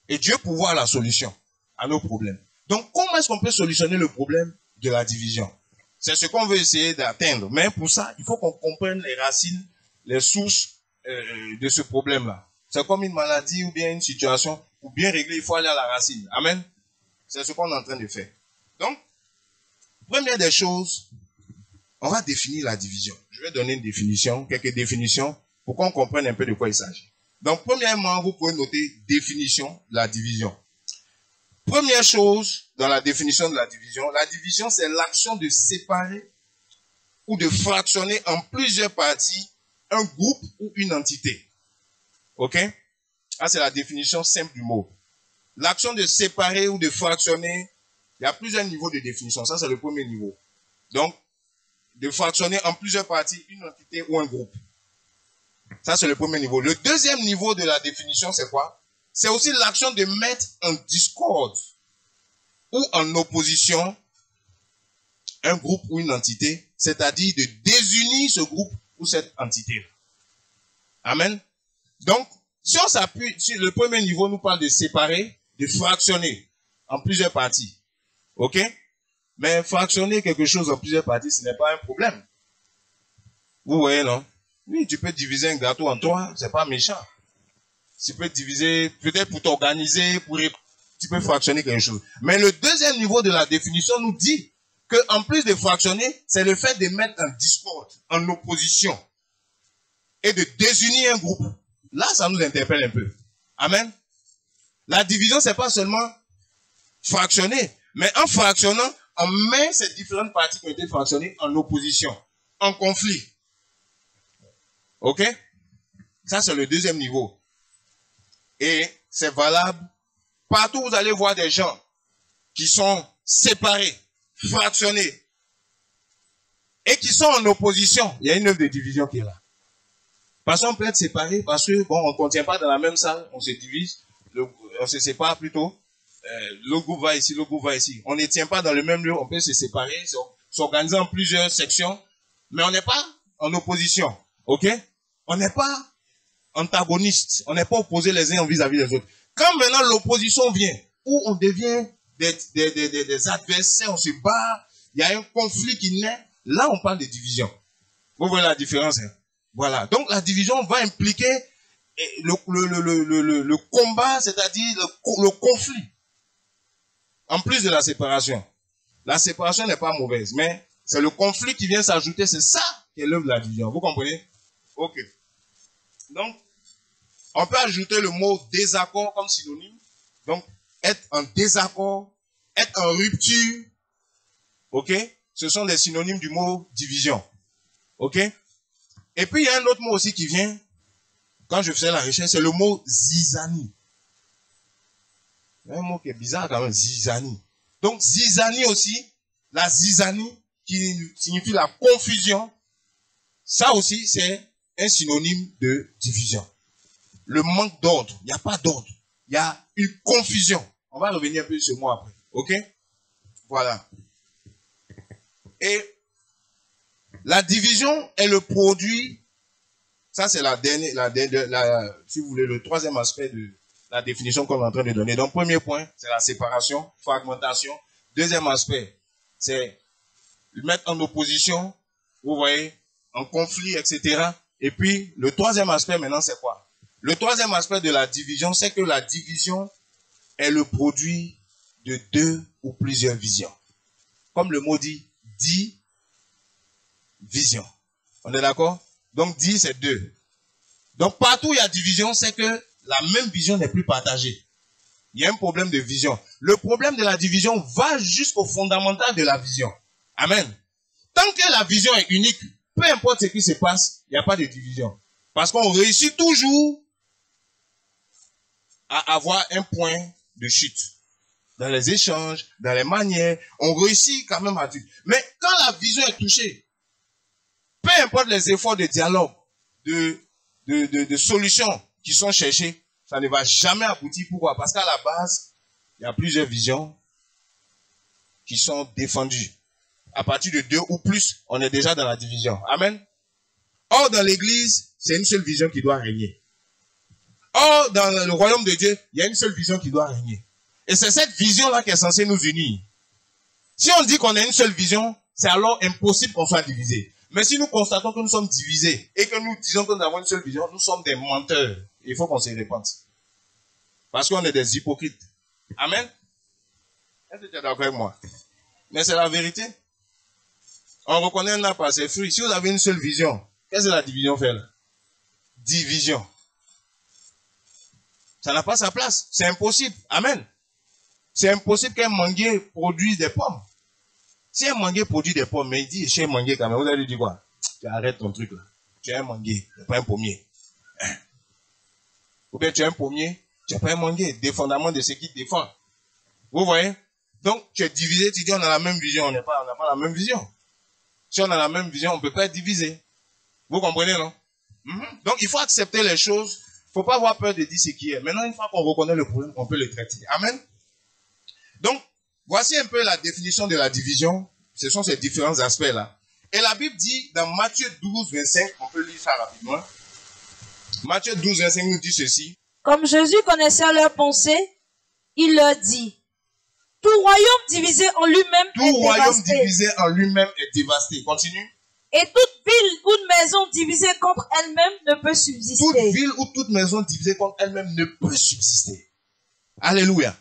Et Dieu peut voir la solution à nos problèmes. Donc, comment est-ce qu'on peut solutionner le problème de la division? C'est ce qu'on veut essayer d'atteindre. Mais pour ça, il faut qu'on comprenne les racines, les sources de ce problème-là. C'est comme une maladie ou bien une situation. Pour bien régler, il faut aller à la racine. Amen. C'est ce qu'on est en train de faire. Donc, première des choses, on va définir la division. Je vais donner une définition, quelques définitions, pour qu'on comprenne un peu de quoi il s'agit. Donc, premièrement, vous pouvez noter définition de la division. Première chose dans la définition de la division, c'est l'action de séparer ou de fractionner en plusieurs parties un groupe ou une entité. Ok? Ça, c'est la définition simple du mot. L'action de séparer ou de fractionner, il y a plusieurs niveaux de définition. Ça, c'est le premier niveau. Donc, de fractionner en plusieurs parties une entité ou un groupe. Ça, c'est le premier niveau. Le deuxième niveau de la définition, c'est quoi? C'est aussi l'action de mettre en discorde ou en opposition un groupe ou une entité, c'est-à-dire de désunir ce groupe ou cette entité. Amen. Donc, si on s'appuie sur le premier niveau, nous parle de séparer, de fractionner en plusieurs parties. Ok? Mais fractionner quelque chose en plusieurs parties, ce n'est pas un problème. Vous voyez, non? Oui, tu peux diviser un gâteau en trois, c'est pas méchant. Tu peux diviser, peut-être pour t'organiser, tu peux fractionner quelque chose. Mais le deuxième niveau de la définition nous dit que en plus de fractionner, c'est le fait de mettre en discorde, en opposition, et de désunir un groupe. Là, ça nous interpelle un peu. Amen. La division, c'est pas seulement fractionner, mais en fractionnant, on met ces différentes parties qui ont été fractionnées en opposition, en conflit. Ok? Ça, c'est le deuxième niveau. Et c'est valable. Partout où vous allez voir des gens qui sont séparés, fractionnés, et qui sont en opposition, il y a une œuvre de division qui est là. Parce qu'on peut être séparés, parce que, bon, on ne contient pas dans la même salle, on se divise, on se sépare plutôt. Le groupe va ici, le groupe va ici. On ne tient pas dans le même lieu, on peut se séparer, s'organiser en plusieurs sections, mais on n'est pas en opposition. Ok? On n'est pas antagonistes, on n'est pas opposés les uns vis-à-vis des autres. Quand maintenant l'opposition vient, où on devient des adversaires, on se bat, il y a un conflit qui naît, là on parle de division. Vous voyez la différence, hein? Voilà. Donc la division va impliquer le combat, c'est-à-dire le conflit. En plus de la séparation. La séparation n'est pas mauvaise, mais c'est le conflit qui vient s'ajouter, c'est ça qui est l'œuvre de la division. Vous comprenez? Ok. Donc, on peut ajouter le mot désaccord comme synonyme. Donc, être en désaccord, être en rupture. Ok? Ce sont des synonymes du mot division. Ok? Et puis, il y a un autre mot aussi qui vient, quand je faisais la recherche, c'est le mot zizanie. Un mot qui est bizarre quand même, zizanie. Donc, zizanie aussi, la zizanie, qui signifie la confusion, ça aussi, c'est un synonyme de division. Le manque d'ordre, il n'y a pas d'ordre, il y a une confusion. On va revenir un peu sur ce mot après, ok? Voilà. Et la division est le produit, ça c'est si vous voulez, le troisième aspect de la définition qu'on est en train de donner. Donc, premier point, c'est la séparation, fragmentation. Deuxième aspect, c'est le mettre en opposition, vous voyez, en conflit, etc. Et puis, le troisième aspect maintenant, c'est quoi? Le troisième aspect de la division, c'est que la division est le produit de deux ou plusieurs visions. Comme le mot dit, vision. On est d'accord? Donc, c'est deux. Donc, partout où il y a division, c'est que la même vision n'est plus partagée. Il y a un problème de vision. Le problème de la division va jusqu'au fondamental de la vision. Amen. Tant que la vision est unique, peu importe ce qui se passe, il n'y a pas de division. Parce qu'on réussit toujours à avoir un point de chute. Dans les échanges, dans les manières, on réussit quand même à dire. Mais quand la vision est touchée, peu importe les efforts de dialogue, de solutions qui sont cherchées, ça ne va jamais aboutir. Pourquoi? Parce qu'à la base, il y a plusieurs visions qui sont défendues. À partir de deux ou plus, on est déjà dans la division. Amen. Or, dans l'église, c'est une seule vision qui doit régner. Or, dans le royaume de Dieu, il y a une seule vision qui doit régner. Et c'est cette vision-là qui est censée nous unir. Si on dit qu'on a une seule vision, c'est alors impossible qu'on soit divisé. Mais si nous constatons que nous sommes divisés et que nous disons que nous avons une seule vision, nous sommes des menteurs. Il faut qu'on se répande. Parce qu'on est des hypocrites. Amen. Est-ce que tu es d'accord avec moi? Mais c'est la vérité. On reconnaît un arbre par ses fruits. Si vous avez une seule vision, qu'est-ce que la division fait là? Division. Ça n'a pas sa place. C'est impossible. Amen. C'est impossible qu'un manguier produise des pommes. Si un manguier produit des pommes, mais il dit, je suis un manguier quand même, vous allez lui dire quoi? Tu arrêtes ton truc là. Tu es un manguier, tu n'es pas un pommier. Ou bien tu es un pommier, tu n'es pas un manguier, défendamment de ce qui te défend. Vous voyez? Donc, tu es divisé, tu dis on a la même vision, on n'a pas la même vision. Si on a la même vision, on ne peut pas être divisé. Vous comprenez, non? Donc, il faut accepter les choses. Il ne faut pas avoir peur de dire ce qui est. Maintenant, une fois qu'on reconnaît le problème, on peut le traiter. Amen. Donc, voici un peu la définition de la division. Ce sont ces différents aspects-là. Et la Bible dit, dans Matthieu 12, 25, on peut lire ça rapidement. Matthieu 12, 25 nous dit ceci. Comme Jésus connaissait leurs pensées, il leur dit, tout royaume divisé en lui-même est dévasté. Tout royaume divisé en lui-même est dévasté. Continue. Et toute ville ou maison divisée contre elle-même ne peut subsister. Toute ville ou toute maison divisée contre elle-même ne peut subsister. Alléluia.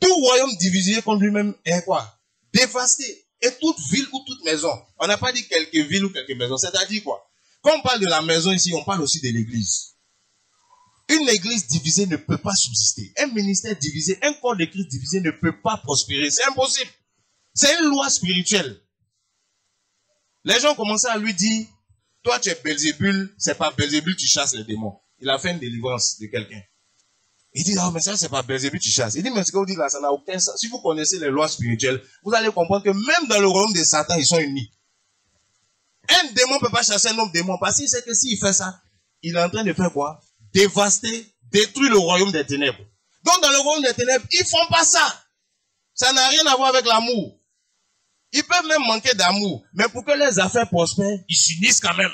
Tout royaume divisé contre lui-même est quoi? Dévasté. Et toute ville ou toute maison. On n'a pas dit quelques villes ou quelques maisons. C'est-à-dire quoi? Quand on parle de la maison ici, on parle aussi de l'église. Une église divisée ne peut pas subsister. Un ministère divisé, un corps de Christ divisé ne peut pas prospérer. C'est impossible. C'est une loi spirituelle. Les gens commençaient à lui dire, toi tu es Belzébul, c'est pas Belzébul, tu chasses les démons. Il a fait une délivrance de quelqu'un. Il dit, non, mais ça c'est pas Belzébul, tu chasses. Il dit, mais ce que vous dites là, ça n'a aucun sens. Si vous connaissez les lois spirituelles, vous allez comprendre que même dans le royaume de Satan, ils sont unis. Un démon ne peut pas chasser un autre démon, parce qu'il sait que s'il fait ça, il est en train de faire quoi? Dévaster, détruire le royaume des ténèbres. Donc dans le royaume des ténèbres, ils font pas ça. Ça n'a rien à voir avec l'amour. Ils peuvent même manquer d'amour, mais pour que les affaires prospèrent, ils s'unissent quand même.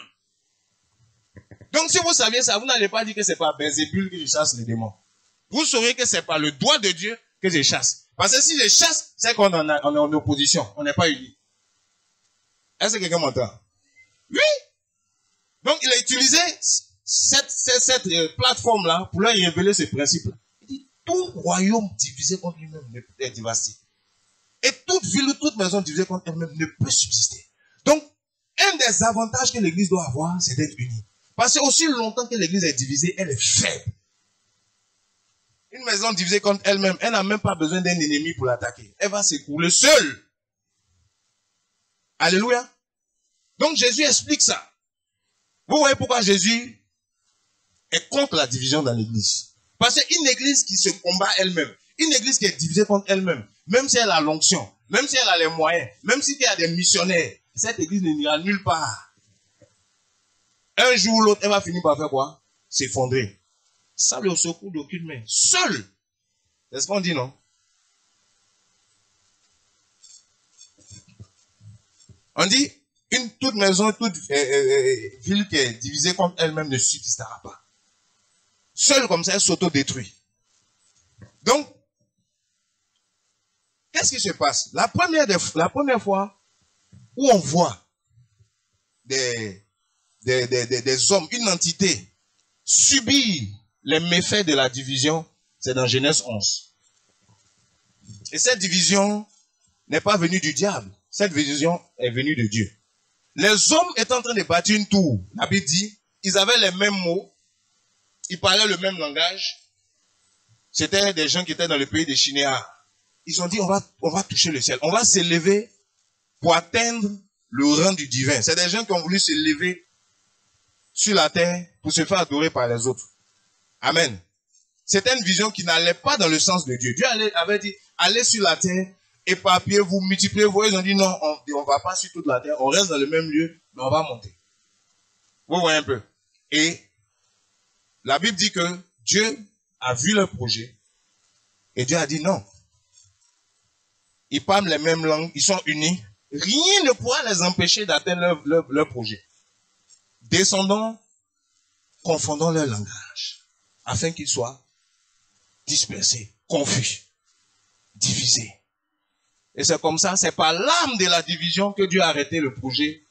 Donc si vous saviez ça, vous n'allez pas dire que c'est pas Belzébul que je chasse les démons. Vous saurez que c'est pas le doigt de Dieu que je chasse. Parce que si je chasse, c'est qu'on est en opposition, on n'est pas unis. Est-ce que quelqu'un m'entend? Oui. Donc il a utilisé cette plateforme-là pour leur révéler ce principe-là. Il dit, tout royaume divisé contre lui-même ne peut être dévasté. Et toute ville ou toute maison divisée contre elle-même ne peut subsister. Donc, un des avantages que l'église doit avoir, c'est d'être unie. Parce que aussi longtemps que l'église est divisée, elle est faible. Une maison divisée contre elle-même, elle n'a même pas besoin d'un ennemi pour l'attaquer. Elle va s'écrouler seule. Alléluia. Donc Jésus explique ça. Vous voyez pourquoi Jésus est contre la division dans l'église. Parce qu'une église qui se combat elle-même, une église qui est divisée contre elle-même, même si elle a l'onction, même si elle a les moyens, même si il y a des missionnaires, cette église n'ira nulle part. Un jour ou l'autre, elle va finir par faire quoi? S'effondrer. Ça le secours d'aucune main. Seul. C'est ce qu'on dit, non? On dit, toute maison, toute ville qui est divisée contre elle-même ne subsistera pas. Seule comme ça, elle s'auto-détruit. Donc, qu'est-ce qui se passe? La première fois où on voit des hommes, une entité, subir les méfaits de la division, c'est dans Genèse 11. Et cette division n'est pas venue du diable. Cette division est venue de Dieu. Les hommes étaient en train de bâtir une tour. La Bible dit, ils avaient les mêmes mots, ils parlaient le même langage. C'était des gens qui étaient dans le pays des Chinéas. Ils ont dit, on va toucher le ciel. On va s'élever pour atteindre le rang du divin. C'est des gens qui ont voulu se lever sur la terre pour se faire adorer par les autres. Amen. C'était une vision qui n'allait pas dans le sens de Dieu. Dieu avait dit, allez sur la terre, éparpillez-vous, multipliez-vous. Ils ont dit, non, on ne va pas sur toute la terre, on reste dans le même lieu, mais on va monter. Vous voyez un peu. Et la Bible dit que Dieu a vu leur projet et Dieu a dit non. Ils parlent les mêmes langues, ils sont unis. Rien ne pourra les empêcher d'atteindre leur projet. Descendons, confondons leur langage, afin qu'ils soient dispersés, confus, divisés. Et c'est comme ça, c'est par l'âme de la division que Dieu a arrêté le projet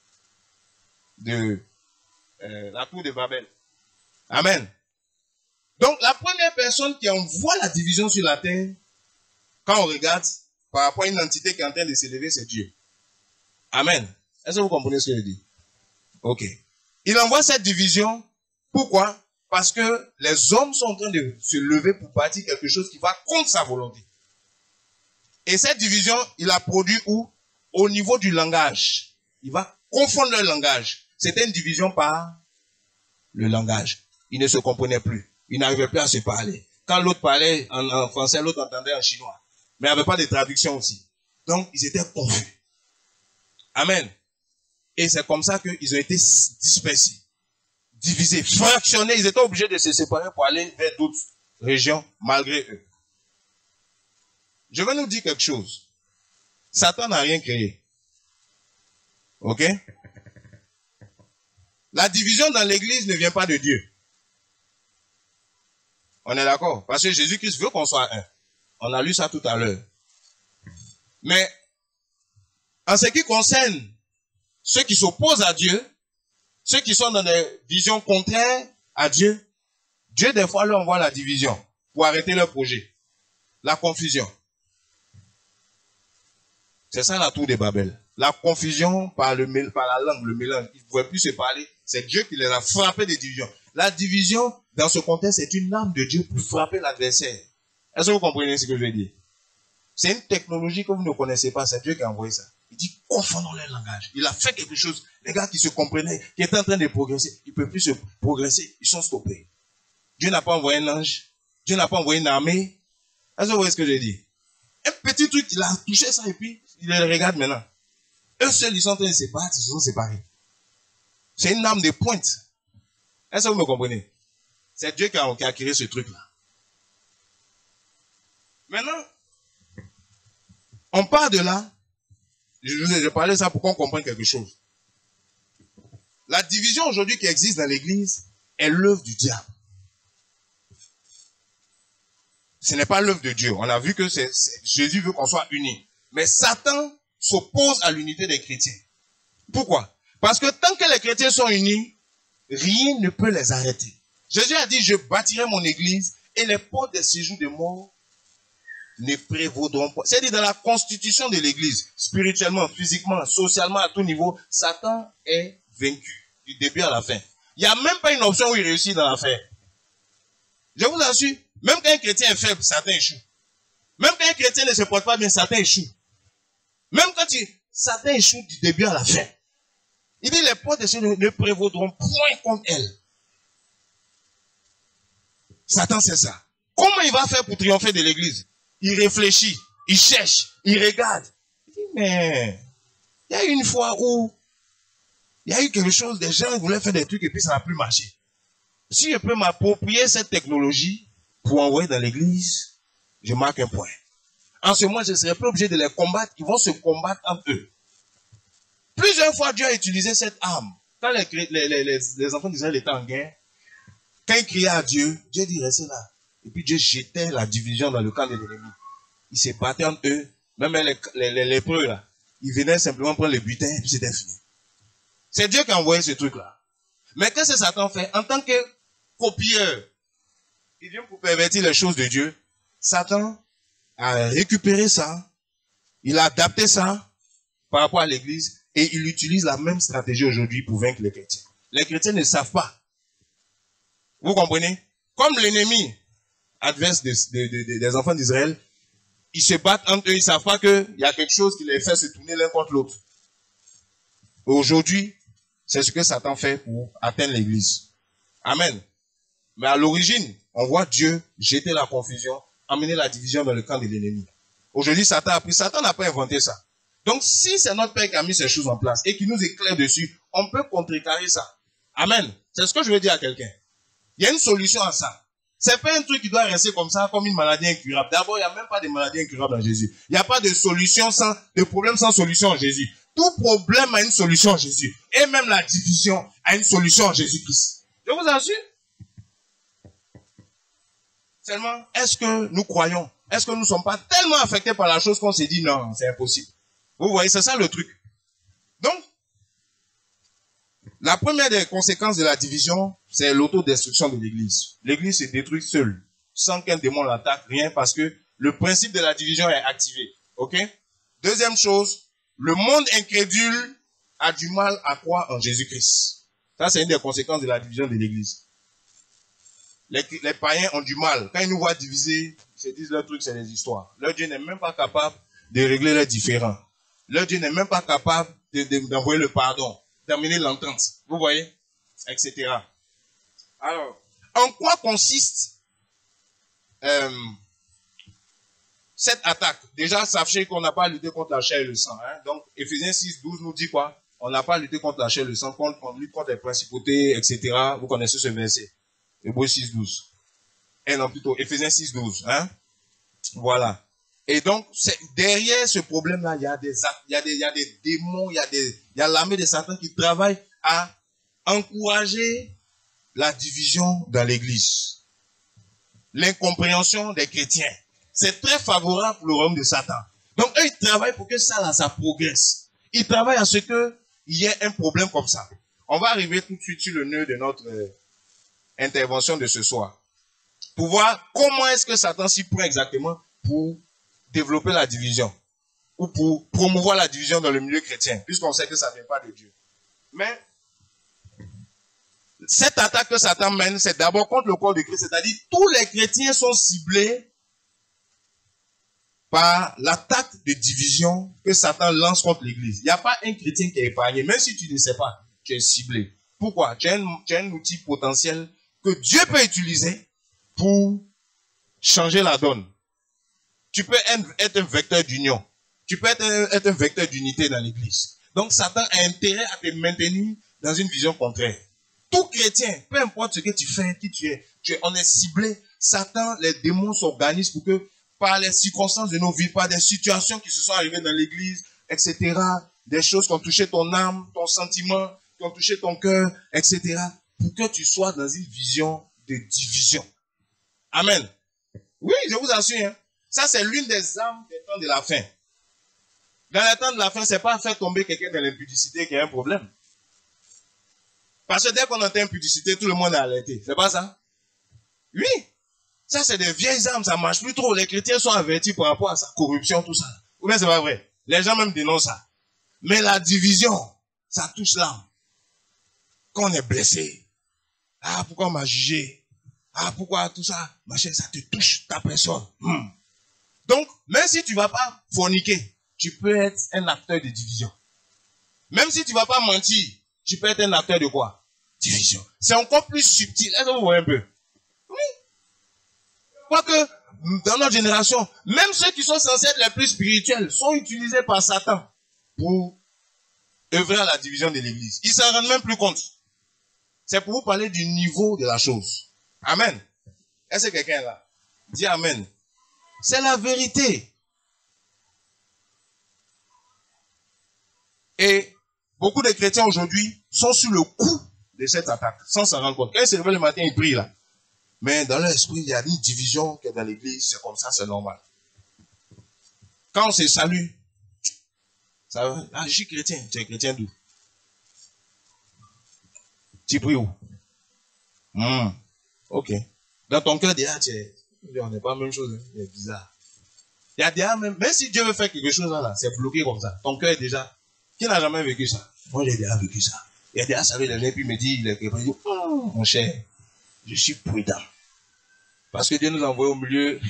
de la tour de Babel. Amen. Donc la première personne qui envoie la division sur la terre, quand on regarde, par rapport à une entité qui est en train de s'élever, c'est Dieu. Amen. Est-ce que vous comprenez ce que je dis? Ok. Il envoie cette division. Pourquoi? Parce que les hommes sont en train de se lever pour bâtir quelque chose qui va contre sa volonté. Et cette division, il a produit où? Au niveau du langage. Il va confondre leur langage. C'était une division par le langage. Ils ne se comprenaient plus. Ils n'arrivaient plus à se parler. Quand l'autre parlait en français, l'autre entendait en chinois. Mais il n'y avait pas de traduction aussi. Donc, ils étaient confus. Amen. Et c'est comme ça qu'ils ont été dispersés, divisés, fractionnés. Ils étaient obligés de se séparer pour aller vers d'autres régions, malgré eux. Je vais nous dire quelque chose. Satan n'a rien créé. Ok? La division dans l'église ne vient pas de Dieu. On est d'accord? Parce que Jésus-Christ veut qu'on soit un. On a lu ça tout à l'heure. Mais, en ce qui concerne ceux qui s'opposent à Dieu, ceux qui sont dans des visions contraires à Dieu, Dieu des fois leur envoie la division pour arrêter leur projet. La confusion. C'est ça la tour de Babel. la confusion par la langue, le mélange. Ils ne pouvaient plus se parler. C'est Dieu qui les a frappés des divisions. La division, dans ce contexte, est une arme de Dieu pour frapper l'adversaire. Est-ce que vous comprenez ce que je veux dire? C'est une technologie que vous ne connaissez pas. C'est Dieu qui a envoyé ça. Il dit, confondons les langages. Il a fait quelque chose. Les gars qui se comprenaient, qui étaient en train de progresser, ils ne peuvent plus se progresser. Ils sont stoppés. Dieu n'a pas envoyé un ange. Dieu n'a pas envoyé une armée. Est-ce que vous voyez ce que je dis? Un petit truc, il a touché ça et puis il les regarde maintenant. Eux seuls, ils sont en train de se battre, ils se sont séparés. C'est une arme de pointe. Est-ce que vous me comprenez? C'est Dieu qui a créé ce truc-là. Maintenant, on part de là. Je parlais de ça pour qu'on comprenne quelque chose. La division aujourd'hui qui existe dans l'église est l'œuvre du diable. Ce n'est pas l'œuvre de Dieu. On a vu que Jésus veut qu'on soit unis. Mais Satan s'oppose à l'unité des chrétiens. Pourquoi? Parce que tant que les chrétiens sont unis, rien ne peut les arrêter. Jésus a dit, je bâtirai mon église et les portes des séjours des morts ne prévaudront pas. C'est-à-dire dans la constitution de l'église, spirituellement, physiquement, socialement, à tout niveau, Satan est vaincu du début à la fin. Il n'y a même pas une option où il réussit dans l'affaire. Je vous assure, même quand un chrétien est faible, Satan échoue. Même quand un chrétien ne se porte pas bien, Satan échoue. Même quand Satan échoue du début à la fin. Il dit, les portes de ceux ne prévaudront point contre elle. Satan, c'est ça. Comment il va faire pour triompher de l'église? Il réfléchit, il cherche, il regarde. Il dit, mais il y a eu une fois où il y a eu quelque chose, des gens voulaient faire des trucs et puis ça n'a plus marché. Si je peux m'approprier cette technologie pour envoyer dans l'église, je marque un point. En ce moment, je ne serai pas obligé de les combattre, ils vont se combattre entre eux. Plusieurs fois, Dieu a utilisé cette arme. Quand les enfants d'Israël étaient en guerre, quand ils criaient à Dieu, Dieu dit restez là. Et puis Dieu jetait la division dans le camp de l'ennemi. Ils se battaient entre eux, même les lépreux là. Ils venaient simplement prendre le butin et puis c'était fini. C'est Dieu qui a envoyé ce truc-là. Mais qu'est-ce que Satan fait? En tant que copieur, il vient pour pervertir les choses de Dieu. Satan a récupéré ça, il a adapté ça par rapport à l'église et il utilise la même stratégie aujourd'hui pour vaincre les chrétiens. Les chrétiens ne savent pas. Vous comprenez? Comme l'ennemi adverse des enfants d'Israël, ils se battent entre eux, ils ne savent pas qu'il y a quelque chose qui les fait se tourner l'un contre l'autre. Aujourd'hui, c'est ce que Satan fait pour atteindre l'église. Amen. Mais à l'origine, on voit Dieu jeter la confusion, amener la division dans le camp de l'ennemi. Aujourd'hui, Satan a pris. Satan n'a pas inventé ça. Donc, si c'est notre Père qui a mis ces choses en place et qui nous éclaire dessus, on peut contrecarrer ça. Amen. C'est ce que je veux dire à quelqu'un. Il y a une solution à ça. C'est pas un truc qui doit rester comme ça, comme une maladie incurable. D'abord, il n'y a même pas de maladie incurable en Jésus. Il n'y a pas de solution de problème sans solution en Jésus. Tout problème a une solution en Jésus. Et même la division a une solution en Jésus-Christ. Je vous assure. Seulement, est-ce que nous croyons? Est-ce que nous ne sommes pas tellement affectés par la chose qu'on s'est dit non, c'est impossible? Vous voyez, c'est ça le truc. Donc, la première des conséquences de la division, c'est l'autodestruction de l'église. L'église se détruit seule, sans qu'un démon l'attaque, rien, parce que le principe de la division est activé. Ok? Deuxième chose, le monde incrédule a du mal à croire en Jésus-Christ. Ça, c'est une des conséquences de la division de l'église. Les païens ont du mal. Quand ils nous voient diviser, ils se disent leur truc, c'est des histoires. Leur Dieu n'est même pas capable de régler leurs différends. Leur Dieu n'est même pas capable d'envoyer le pardon, d'amener l'entente. Vous voyez? Etc. Alors, en quoi consiste cette attaque? Déjà, sachez qu'on n'a pas à lutter contre la chair et le sang. Hein? Donc, Éphésiens 6:12 nous dit quoi? On n'a pas à lutter contre la chair et le sang, on lutte contre les principautés, etc. Vous connaissez ce verset. Hébreux 6:12. Non, plutôt, Éphésiens 6:12. Hein? Voilà. Et donc, derrière ce problème-là, il y a des démons, il y a l'armée de Satan qui travaille à encourager la division dans l'église. L'incompréhension des chrétiens. C'est très favorable pour le royaume de Satan. Donc, eux, ils travaillent pour que ça progresse. Ils travaillent à ce qu'il y ait un problème comme ça. On va arriver tout de suite sur le nœud de notre intervention de ce soir. Pour voir comment est-ce que Satan s'y prend exactement pour développer la division. ou pour promouvoir la division dans le milieu chrétien, puisqu'on sait que ça ne vient pas de Dieu. Mais cette attaque que Satan mène, c'est d'abord contre le corps de Christ, c'est-à-dire tous les chrétiens sont ciblés par l'attaque de division que Satan lance contre l'Église. Il n'y a pas un chrétien qui est épargné, même si tu ne sais pas, tu es ciblé. Pourquoi? Tu as un outil potentiel que Dieu peut utiliser pour changer la donne. Tu peux être un vecteur d'union. Tu peux être un vecteur d'unité dans l'Église. Donc Satan a intérêt à te maintenir dans une vision contraire. Tout chrétien, peu importe ce que tu fais, qui tu es, on est ciblé. Satan, les démons s'organisent pour que, par les circonstances de nos vies, par des situations qui se sont arrivées dans l'église, etc., des choses qui ont touché ton âme, ton sentiment, qui ont touché ton cœur, etc., pour que tu sois dans une vision de division. Amen. Oui, je vous assure, hein. Ça, c'est l'une des armes des temps de la fin. Dans les temps de la fin, c'est pas faire tomber quelqu'un dans l'impudicité qui a un problème. Parce que dès qu'on entend impudicité, tout le monde est alerté. C'est pas ça? Oui. Ça, c'est des vieilles armes, ça marche plus trop. Les chrétiens sont avertis par rapport à sa corruption, tout ça. Ou bien c'est pas vrai? Les gens même dénoncent ça. Mais la division, ça touche l'âme. Quand on est blessé, ah, pourquoi on m'a jugé? Ah, pourquoi tout ça? Machin, ça te touche ta personne. Donc, même si tu vas pas forniquer, tu peux être un acteur de division. Même si tu vas pas mentir, tu peux être un acteur de quoi? Division. C'est encore plus subtil. Est-ce que vous voyez un peu? Oui. Quoique, dans notre génération, même ceux qui sont censés être les plus spirituels sont utilisés par Satan pour œuvrer à la division de l'église. Ils s'en rendent même plus compte. C'est pour vous parler du niveau de la chose. Amen. Est-ce que quelqu'un est là? Dis Amen. C'est la vérité. Et beaucoup de chrétiens aujourd'hui sont sur le coup de cette attaque, sans s'en rendre compte. Quand ils se réveillent le matin, ils prient là. Mais dans leur esprit, il y a une division qui est dans l'église, c'est comme ça, c'est normal. Quand on se salue, ça va, ah, je suis chrétien, tu es chrétien d'où? Tu pries où? Ok. Dans ton cœur, déjà, on n'est pas la même chose, hein. C'est bizarre. Il y a déjà même si Dieu veut faire quelque chose là, c'est bloqué comme ça. Ton cœur est déjà, qui n'a jamais vécu ça? Moi, j'ai déjà vécu ça. Il y a déjà savé les gens, puis il me dit, mon cher, je suis prudent. Parce que Dieu nous a envoyé au milieu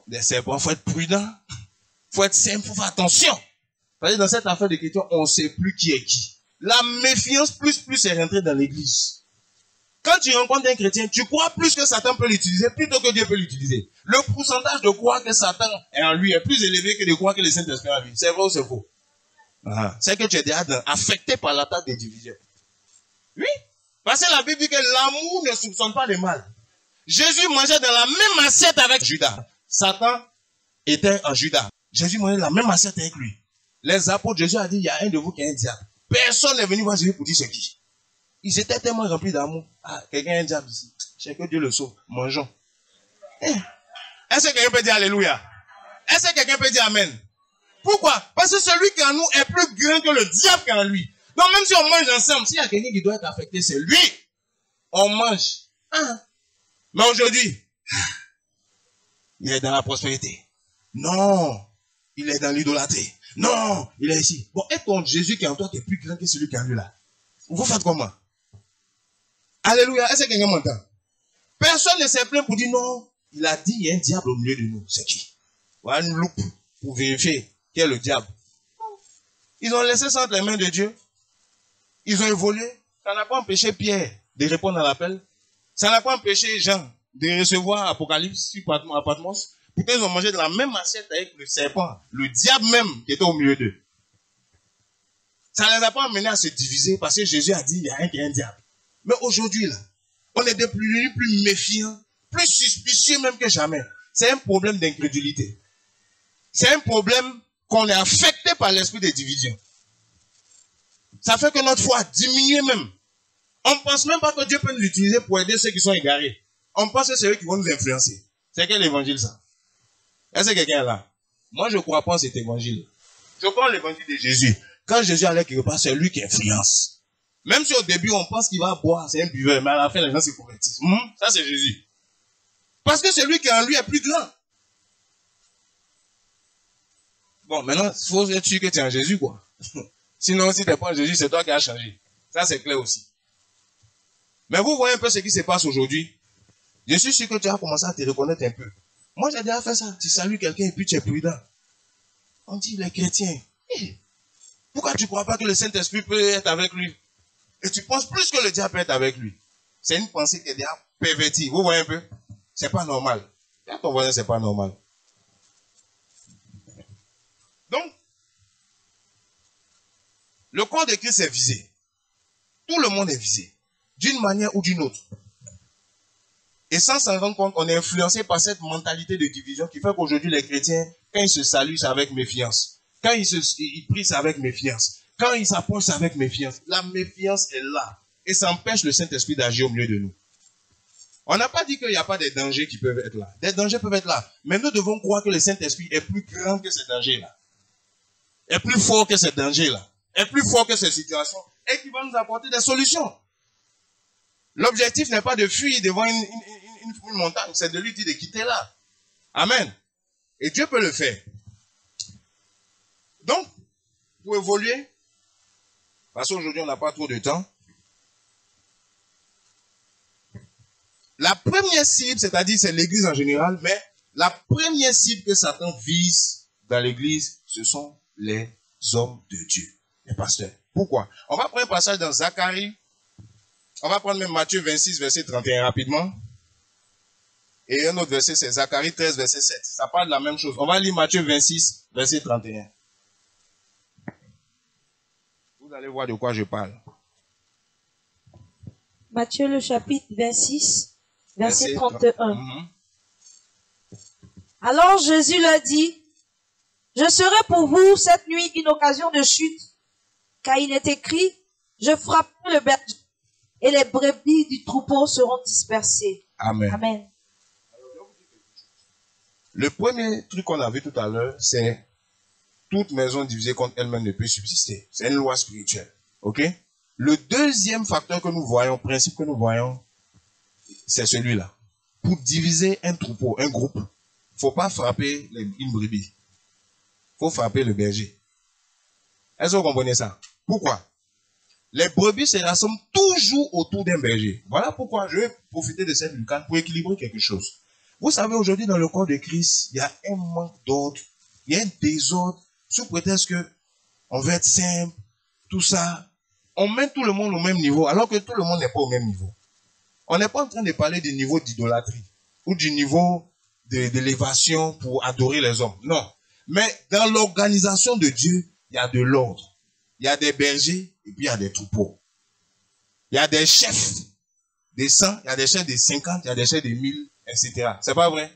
des serpents. Il faut être prudent. Il faut être simple, il faut faire attention. Parce que dans cette affaire de question, on ne sait plus qui est qui. La méfiance plus est rentrée dans l'église. Quand tu rencontres un chrétien, tu crois plus que Satan peut l'utiliser plutôt que Dieu peut l'utiliser. Le pourcentage de croire que Satan est en lui est plus élevé que de croire que le Saint-Esprit est en lui. C'est vrai ou c'est faux? C'est que tu es déjà affecté par l'attaque des divisions. Oui. Parce que la Bible dit que l'amour ne soupçonne pas le mal. Jésus mangeait dans la même assiette avec Judas. Satan était en Judas. Jésus mangeait dans la même assiette avec lui. Les apôtres, Jésus a dit, il y a un de vous qui est un diable. Personne n'est venu voir Jésus pour dire c'est qui. Ils étaient tellement remplis d'amour. Ah, quelqu'un est un diable ici. C'est que Dieu le sauve. Mangeons. Est-ce que quelqu'un peut dire Alléluia? Est-ce que quelqu'un peut dire Amen? Pourquoi? Parce que celui qui est en nous est plus grand que le diable qui est en lui. Donc même si on mange ensemble, s'il y a quelqu'un qui doit être affecté, c'est lui. On mange. Mais aujourd'hui, il est dans la prospérité. Non, il est dans l'idolâtrie. Non, il est ici. Bon, et ton Jésus qui est en toi qui est plus grand que celui qui est en lui là. Vous faites comment? Alléluia. Est-ce que quelqu'un m'entend? Personne ne s'est plaint pour dire non. Il a dit, il y a un diable au milieu de nous. C'est qui? Voilà une loupe pour vérifier qui est le diable. Ils ont laissé ça entre les mains de Dieu. Ils ont évolué. Ça n'a pas empêché Pierre de répondre à l'appel. Ça n'a pas empêché Jean de recevoir Apocalypse sur Patmos. Pourtant, ils ont mangé de la même assiette avec le serpent, le diable même qui était au milieu d'eux. Ça ne les a pas amenés à se diviser parce que Jésus a dit il y a un qui est un diable. Mais aujourd'hui, là, on est de plus méfiants, plus suspicieux même que jamais. C'est un problème d'incrédulité. C'est un problème qu'on est affecté par l'esprit de division. Ça fait que notre foi a diminué même. On ne pense même pas que Dieu peut nous utiliser pour aider ceux qui sont égarés. On pense que c'est eux qui vont nous influencer. C'est quel évangile ça? Est-ce que quelqu'un est là? Moi, je ne crois pas en cet évangile. Je crois en l'évangile de Jésus. Quand Jésus allait quelque part, c'est lui qui influence. Même si au début, on pense qu'il va boire, c'est un buveur, mais à la fin, les gens se convertissent. Ça, c'est Jésus. Parce que celui qui est en lui est plus grand. Bon, maintenant, il faut être sûr que tu es en Jésus, quoi. Sinon, si tu n'es pas en Jésus, c'est toi qui as changé. Ça, c'est clair aussi. Mais vous voyez un peu ce qui se passe aujourd'hui. Je suis sûr que tu as commencé à te reconnaître un peu. Moi, j'ai déjà fait ça. Tu salues quelqu'un et puis tu es prudent. On dit, les chrétiens, hey, pourquoi tu ne crois pas que le Saint-Esprit peut être avec lui? Et tu penses plus que le diable peut être avec lui. C'est une pensée qui est déjà pervertie. Vous voyez un peu? C'est pas normal. Là, ton voisin, c'est pas normal. Donc, le corps de Christ est visé. Tout le monde est visé. D'une manière ou d'une autre. Et sans s'en rendre compte, on est influencé par cette mentalité de division qui fait qu'aujourd'hui, les chrétiens, quand ils se saluent, c'est avec méfiance. Quand ils prient, c'est avec méfiance. Quand ils s'approchent, c'est avec méfiance. La méfiance est là. Et ça empêche le Saint-Esprit d'agir au milieu de nous. On n'a pas dit qu'il n'y a pas des dangers qui peuvent être là. Des dangers peuvent être là. Mais nous devons croire que le Saint-Esprit est plus grand que ces dangers-là. Est plus fort que ces dangers-là. Est plus fort que ces situations. Et qui va nous apporter des solutions. L'objectif n'est pas de fuir devant une montagne. C'est de lui dire de quitter là. Amen. Et Dieu peut le faire. Donc, pour évoluer, parce qu'aujourd'hui on n'a pas trop de temps, la première cible, c'est-à-dire c'est l'église en général, mais la première cible que Satan vise dans l'église, ce sont les hommes de Dieu, les pasteurs. Pourquoi? On va prendre un passage dans Zacharie. On va prendre même Matthieu 26, verset 31 rapidement. Et un autre verset, c'est Zacharie 13, verset 7. Ça parle de la même chose. On va lire Matthieu 26, verset 31. Vous allez voir de quoi je parle. Matthieu le chapitre 26, verset 31. Alors Jésus leur dit, je serai pour vous cette nuit une occasion de chute, car il est écrit, je frapperai le berger et les brebis du troupeau seront dispersées. Amen. Amen. Le premier truc qu'on a vu tout à l'heure, c'est toute maison divisée contre elle-même ne peut subsister. C'est une loi spirituelle. Ok? Le deuxième facteur que nous voyons, principe que nous voyons, c'est celui-là. Pour diviser un troupeau, un groupe, il ne faut pas frapper une brebis. Il faut frapper le berger. Est-ce que vous comprenez ça? Pourquoi? Les brebis se rassemblent toujours autour d'un berger. Voilà pourquoi je vais profiter de cette lucane pour équilibrer quelque chose. Vous savez, aujourd'hui, dans le corps de Christ, il y a un manque d'ordre, il y a un désordre, sous prétexte que on veut être simple, tout ça. On met tout le monde au même niveau, alors que tout le monde n'est pas au même niveau. On n'est pas en train de parler du niveau d'idolâtrie, ou du niveau d'élévation pour adorer les hommes. Non. Mais dans l'organisation de Dieu, il y a de l'ordre. Il y a des bergers, et puis il y a des troupeaux. Il y a des chefs de 100, il y a des chefs de 50, il y a des chefs de 1000, etc. C'est pas vrai?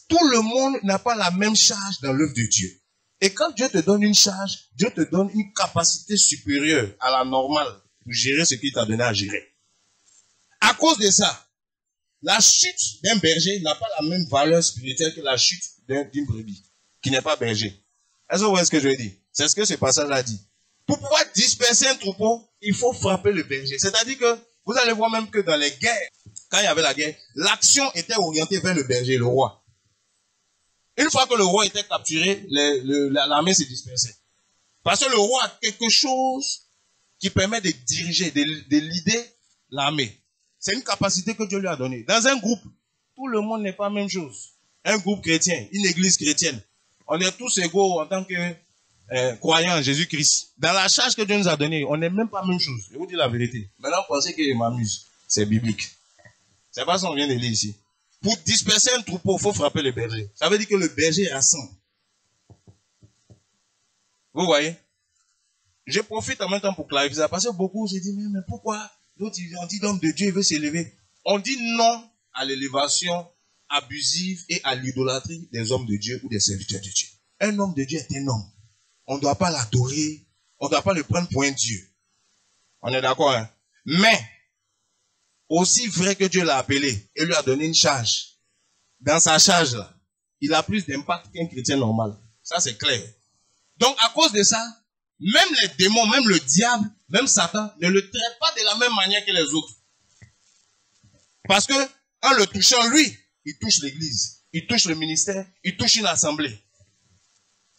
Tout le monde n'a pas la même charge dans l'œuvre de Dieu. Et quand Dieu te donne une charge, Dieu te donne une capacité supérieure à la normale pour gérer ce qu'il t'a donné à gérer. À cause de ça, la chute d'un berger n'a pas la même valeur spirituelle que la chute d'une brebis, qui n'est pas berger. Est-ce que vous voyez ce que je veux dire? C'est ce que ce passage-là dit. Pour pouvoir disperser un troupeau, il faut frapper le berger. C'est-à-dire que vous allez voir même que dans les guerres, quand il y avait la guerre, l'action était orientée vers le berger, le roi. Une fois que le roi était capturé, l'armée se dispersait. Parce que le roi a quelque chose qui permet de diriger, de leader l'armée. C'est une capacité que Dieu lui a donnée. Dans un groupe, tout le monde n'est pas la même chose. Un groupe chrétien, une église chrétienne, on est tous égaux en tant que croyants en Jésus-Christ. Dans la charge que Dieu nous a donnée, on n'est même pas la même chose. Je vous dis la vérité. Maintenant, pensez que je m'amuse. C'est biblique. C'est pas ça qu'on vient de lire ici. Pour disperser un troupeau, il faut frapper le berger. Ça veut dire que le berger rassemble. Vous voyez? Je profite en même temps pour clarifier ça. Parce que beaucoup se disent, mais pourquoi l'autre, on dit l'homme de Dieu, il veut s'élever. On dit non à l'élévation abusive et à l'idolâtrie des hommes de Dieu ou des serviteurs de Dieu. Un homme de Dieu est un homme. On ne doit pas l'adorer. On ne doit pas le prendre pour un Dieu. On est d'accord, hein? Mais, aussi vrai que Dieu l'a appelé et lui a donné une charge, dans sa charge là, il a plus d'impact qu'un chrétien normal. Ça c'est clair. Donc à cause de ça, même les démons, même le diable, même Satan ne le traite pas de la même manière que les autres. Parce que en le touchant lui, il touche l'église, il touche le ministère, il touche une assemblée.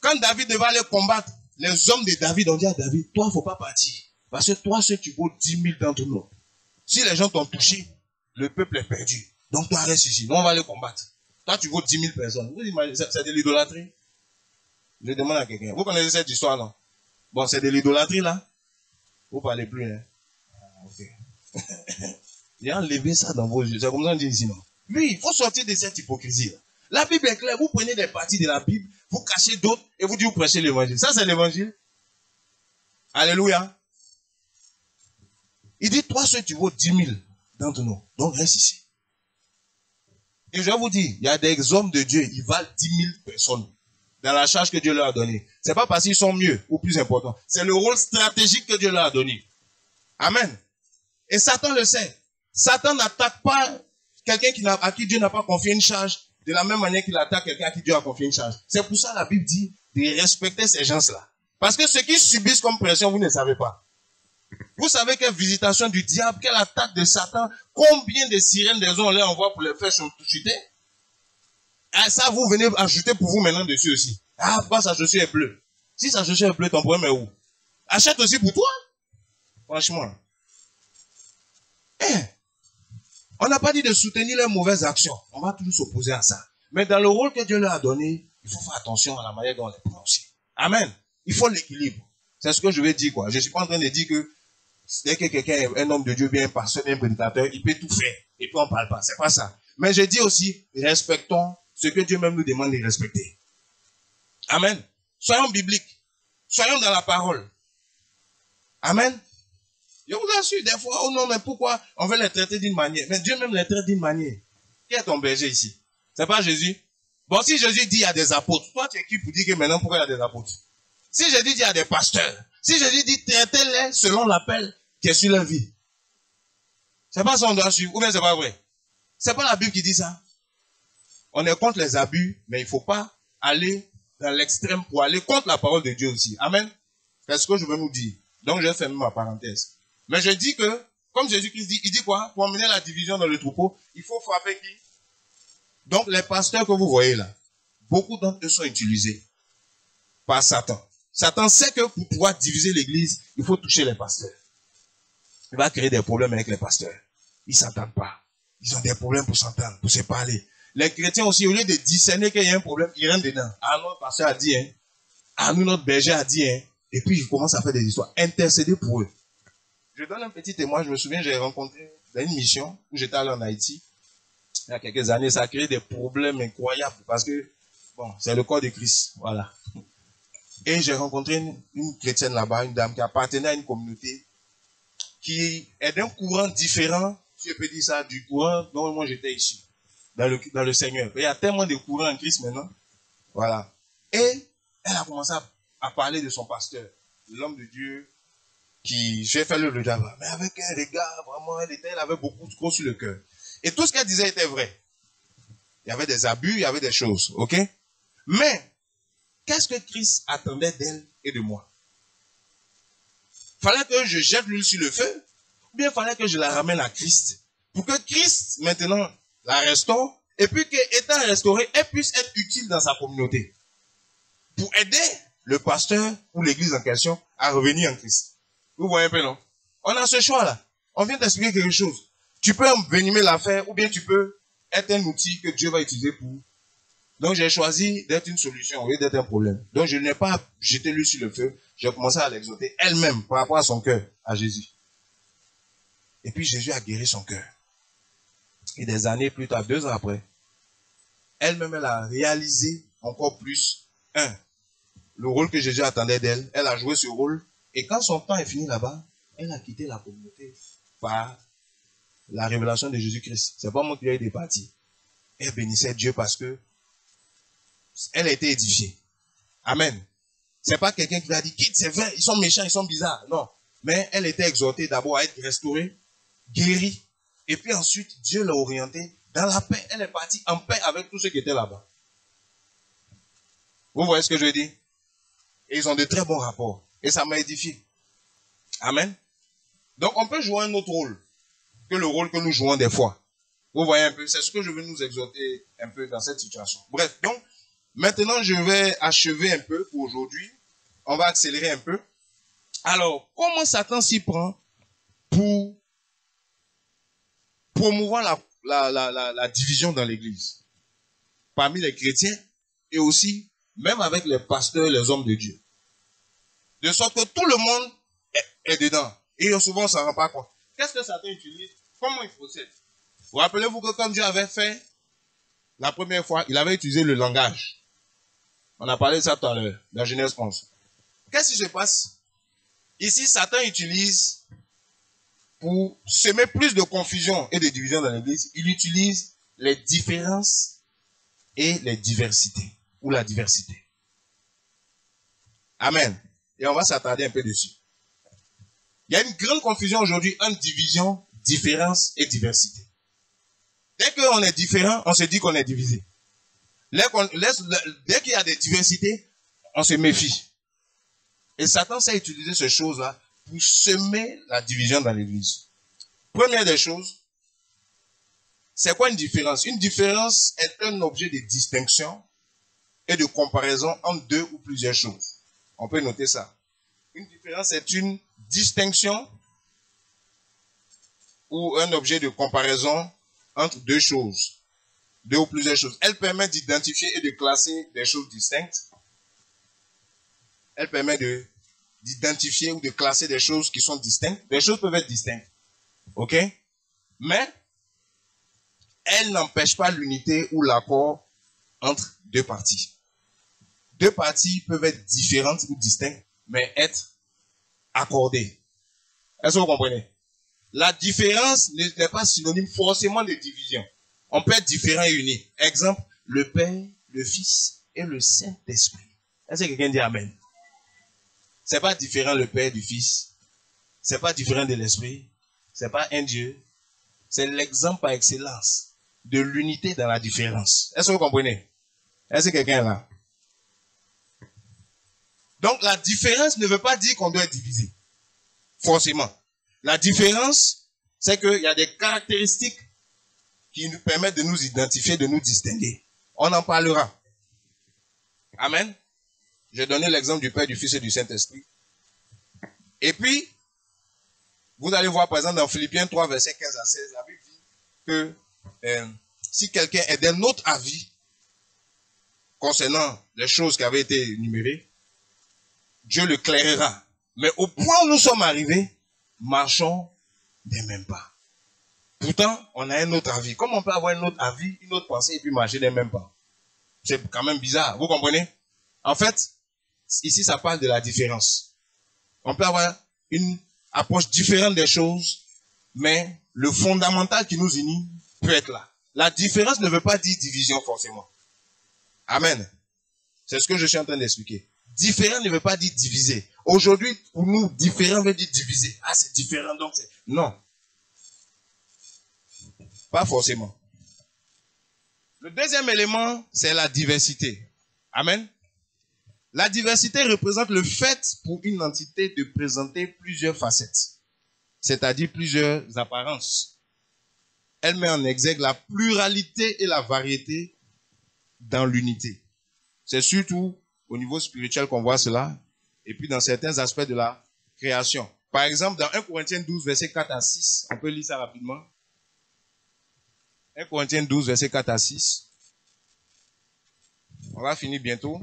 Quand David devait aller combattre, les hommes de David ont dit à David, toi, il ne faut pas partir. Parce que toi, seul, tu vaux 10 000 dans tout le monde. Si les gens t'ont touché, le peuple est perdu. Donc toi, reste ici. Nous, on va aller combattre. Toi, tu vaux 10 000 personnes. Vous imaginez, c'est de l'idolâtrie. Je demande à quelqu'un. Vous connaissez cette histoire, non? Bon, c'est de l'idolâtrie, là. Vous parlez plus, hein? Ok. Il a enlevé ça dans vos yeux. C'est comme ça qu'on dit ici, non? Oui, il faut sortir de cette hypocrisie-là. La Bible est claire. Vous prenez des parties de la Bible, vous cachez d'autres, et vous dites vous prêchez l'évangile. Ça, c'est l'évangile. Alléluia. Il dit, toi, seul, tu vaux 10 000 d'entre nous. Donc, reste ici. Et je vous dis, il y a des hommes de Dieu, ils valent 10 000 personnes dans la charge que Dieu leur a donnée. C'est pas parce qu'ils sont mieux ou plus importants. C'est le rôle stratégique que Dieu leur a donné. Amen. Et Satan le sait. Satan n'attaque pas quelqu'un à qui Dieu n'a pas confié une charge de la même manière qu'il attaque quelqu'un à qui Dieu a confié une charge. C'est pour ça que la Bible dit de respecter ces gens-là. Parce que ceux qui subissent comme pression, vous ne savez pas. Vous savez quelle visitation du diable, quelle attaque de Satan, combien de sirènes des hommes on les envoie pour les faire chuter. Ah, ça, vous venez ajouter pour vous maintenant dessus aussi. Ah, pourquoi sa chaussure est bleue? Si sa chaussure est bleue, ton problème est où? Achète aussi pour toi. Franchement. On n'a pas dit de soutenir leurs mauvaises actions. On va toujours s'opposer à ça. Mais dans le rôle que Dieu leur a donné, il faut faire attention à la manière dont on les prend aussi. Amen. Il faut l'équilibre. C'est ce que je vais dire, quoi. Je ne suis pas en train de dire que dès que quelqu'un est un homme de Dieu, bien un pasteur, bien un prédicateur, il peut tout faire. Et puis on ne parle pas. C'est pas ça. Mais je dis aussi, respectons ce que Dieu même nous demande de respecter. Amen. Soyons bibliques. Soyons dans la parole. Amen. Je vous assure, des fois, oh non, mais pourquoi on veut les traiter d'une manière? Mais Dieu même les traite d'une manière. Qui est ton berger ici? C'est pas Jésus? Bon, si Jésus dit il y a des apôtres, toi tu es qui pour dire que maintenant pourquoi il y a des apôtres? Si Jésus dit il y a des pasteurs, si Jésus dit traitez-les selon l'appel qui est sur leur vie, c'est pas ça on doit suivre, ou bien c'est pas vrai? C'est pas la Bible qui dit ça. On est contre les abus, mais il faut pas aller dans l'extrême pour aller contre la parole de Dieu aussi. Amen. C'est ce que je veux nous dire. Donc je vais fermer ma parenthèse. Mais je dis que, comme Jésus-Christ dit, il dit quoi? Pour amener la division dans le troupeau, il faut frapper qui? Donc les pasteurs que vous voyez là, beaucoup d'entre eux sont utilisés par Satan. Satan sait que pour pouvoir diviser l'église, il faut toucher les pasteurs. Il va créer des problèmes avec les pasteurs. Ils ne s'entendent pas. Ils ont des problèmes pour s'entendre, pour se parler. Les chrétiens aussi, au lieu de discerner qu'il y a un problème, ils rentrent dedans. Ah, notre pasteur a dit, hein. Ah, nous, notre berger a dit, hein. Et puis, ils commencent à faire des histoires. Intercéder pour eux. Je donne un petit témoin. Je me souviens, j'ai rencontré dans une mission où j'étais allé en Haïti. Il y a quelques années, ça a créé des problèmes incroyables. Parce que, bon, c'est le corps de Christ. Voilà. Et j'ai rencontré une chrétienne là-bas, une dame qui appartenait à une communauté qui est d'un courant différent, si je peux dire ça, du courant dont moi j'étais issu, dans le Seigneur. Il y a tellement de courants en Christ maintenant. Voilà. Et elle a commencé à parler de son pasteur, l'homme de Dieu, qui, j'ai fait le diable, mais avec un regard, vraiment, elle avait beaucoup de gros sur le cœur. Et tout ce qu'elle disait était vrai. Il y avait des abus, il y avait des choses, ok? Mais, qu'est-ce que Christ attendait d'elle et de moi? Fallait que je jette l'huile sur le feu, ou bien fallait que je la ramène à Christ, pour que Christ, maintenant, la restaure, et puis qu'étant restaurée, elle puisse être utile dans sa communauté, pour aider le pasteur ou l'église en question à revenir en Christ. Vous voyez un peu, non? On a ce choix-là. On vient d'expliquer quelque chose. Tu peux envenimer l'affaire, ou bien tu peux être un outil que Dieu va utiliser pour. Donc j'ai choisi d'être une solution au lieu d'être un problème. Donc je n'ai pas jeté l'huile sur le feu. J'ai commencé à l'exhorter elle-même par rapport à son cœur, à Jésus. Et puis Jésus a guéri son cœur. Et des années plus tard, 2 ans après, elle-même, elle a réalisé encore plus, le rôle que Jésus attendait d'elle. Elle a joué ce rôle. Et quand son temps est fini là-bas, elle a quitté la communauté par la révélation de Jésus-Christ. C'est pas moi qui lui ai départi. Elle bénissait Dieu parce que elle a été édifiée. Amen. C'est pas quelqu'un qui lui a dit, quitte, c'est vrai, ils sont méchants, ils sont bizarres. Non. Mais elle était exhortée d'abord à être restaurée, guérie. Et puis ensuite, Dieu l'a orientée dans la paix. Elle est partie en paix avec tous ceux qui étaient là-bas. Vous voyez ce que je veux dire? Et ils ont de très bons rapports. Et ça m'a édifié. Amen. Donc on peut jouer un autre rôle que le rôle que nous jouons des fois. Vous voyez un peu, c'est ce que je veux nous exhorter un peu dans cette situation. Bref, donc, Maintenant, je vais achever un peu pour aujourd'hui. On va accélérer un peu. Alors, comment Satan s'y prend pour promouvoir la division dans l'église, parmi les chrétiens et aussi même avec les pasteurs, les hommes de Dieu. De sorte que tout le monde est dedans. Et souvent, on ne s'en rend pas compte. Qu'est-ce que Satan utilise? Comment il procède? Vous rappelez-vous que comme Dieu avait fait la première fois, il avait utilisé le langage. On a parlé de ça tout à l'heure, dans Genèse 11. Qu'est-ce qui se passe? Ici, Satan utilise, pour semer plus de confusion et de division dans l'église, il utilise les différences et les diversités, ou la diversité. Amen. Et on va s'attarder un peu dessus. Il y a une grande confusion aujourd'hui entre division, différence et diversité. Dès qu'on est différent, on se dit qu'on est divisé. Dès qu'il y a des diversités, on se méfie. Et Satan sait utiliser ces choses-là pour semer la division dans l'église. Première des choses, c'est quoi une différence? Une différence est un objet de distinction et de comparaison entre deux ou plusieurs choses. On peut noter ça. Une différence est une distinction ou un objet de comparaison entre deux choses, deux ou plusieurs choses. Elle permet d'identifier et de classer des choses distinctes. Elle permet d'identifier ou de classer des choses qui sont distinctes. Des choses peuvent être distinctes. OK? Mais elle n'empêche pas l'unité ou l'accord entre deux parties. Deux parties peuvent être différentes ou distinctes, mais être accordées. Est-ce que vous comprenez? La différence n'est pas synonyme forcément de division. On peut être différent et uni. Exemple, le Père, le Fils et le Saint-Esprit. Est-ce que quelqu'un dit Amen? C'est pas différent le Père du Fils. C'est pas différent de l'Esprit. C'est pas un Dieu. C'est l'exemple par excellence de l'unité dans la différence. Est-ce que vous comprenez? Est-ce que quelqu'un est là? Donc la différence ne veut pas dire qu'on doit être divisé. Forcément. La différence, c'est qu'il y a des caractéristiques qui nous permettent de nous identifier, de nous distinguer. On en parlera. Amen. J'ai donné l'exemple du Père, du Fils et du Saint-Esprit. Et puis, vous allez voir par exemple dans Philippiens 3, versets 15 à 16, la Bible dit que si quelqu'un est d'un autre avis concernant les choses qui avaient été énumérées, Dieu le clairera. Mais au point où nous sommes arrivés, marchons des mêmes pas. Pourtant, on a un autre avis. Comment on peut avoir un autre avis, une autre pensée et puis marcher des mêmes pas? C'est quand même bizarre. Vous comprenez? En fait, ici, ça parle de la différence. On peut avoir une approche différente des choses, mais le fondamental qui nous unit peut être là. La différence ne veut pas dire division forcément. Amen. C'est ce que je suis en train d'expliquer. Différent ne veut pas dire diviser. Aujourd'hui, pour nous, différent veut dire diviser. Ah, c'est différent, donc c'est... Non. Pas forcément. Le deuxième élément, c'est la diversité. Amen. La diversité représente le fait pour une entité de présenter plusieurs facettes, c'est-à-dire plusieurs apparences. Elle met en exergue la pluralité et la variété dans l'unité. C'est surtout au niveau spirituel qu'on voit cela, et puis dans certains aspects de la création. Par exemple, dans 1 Corinthiens 12, versets 4 à 6, on peut lire ça rapidement. 1 Corinthiens 12, versets 4 à 6. On va finir bientôt.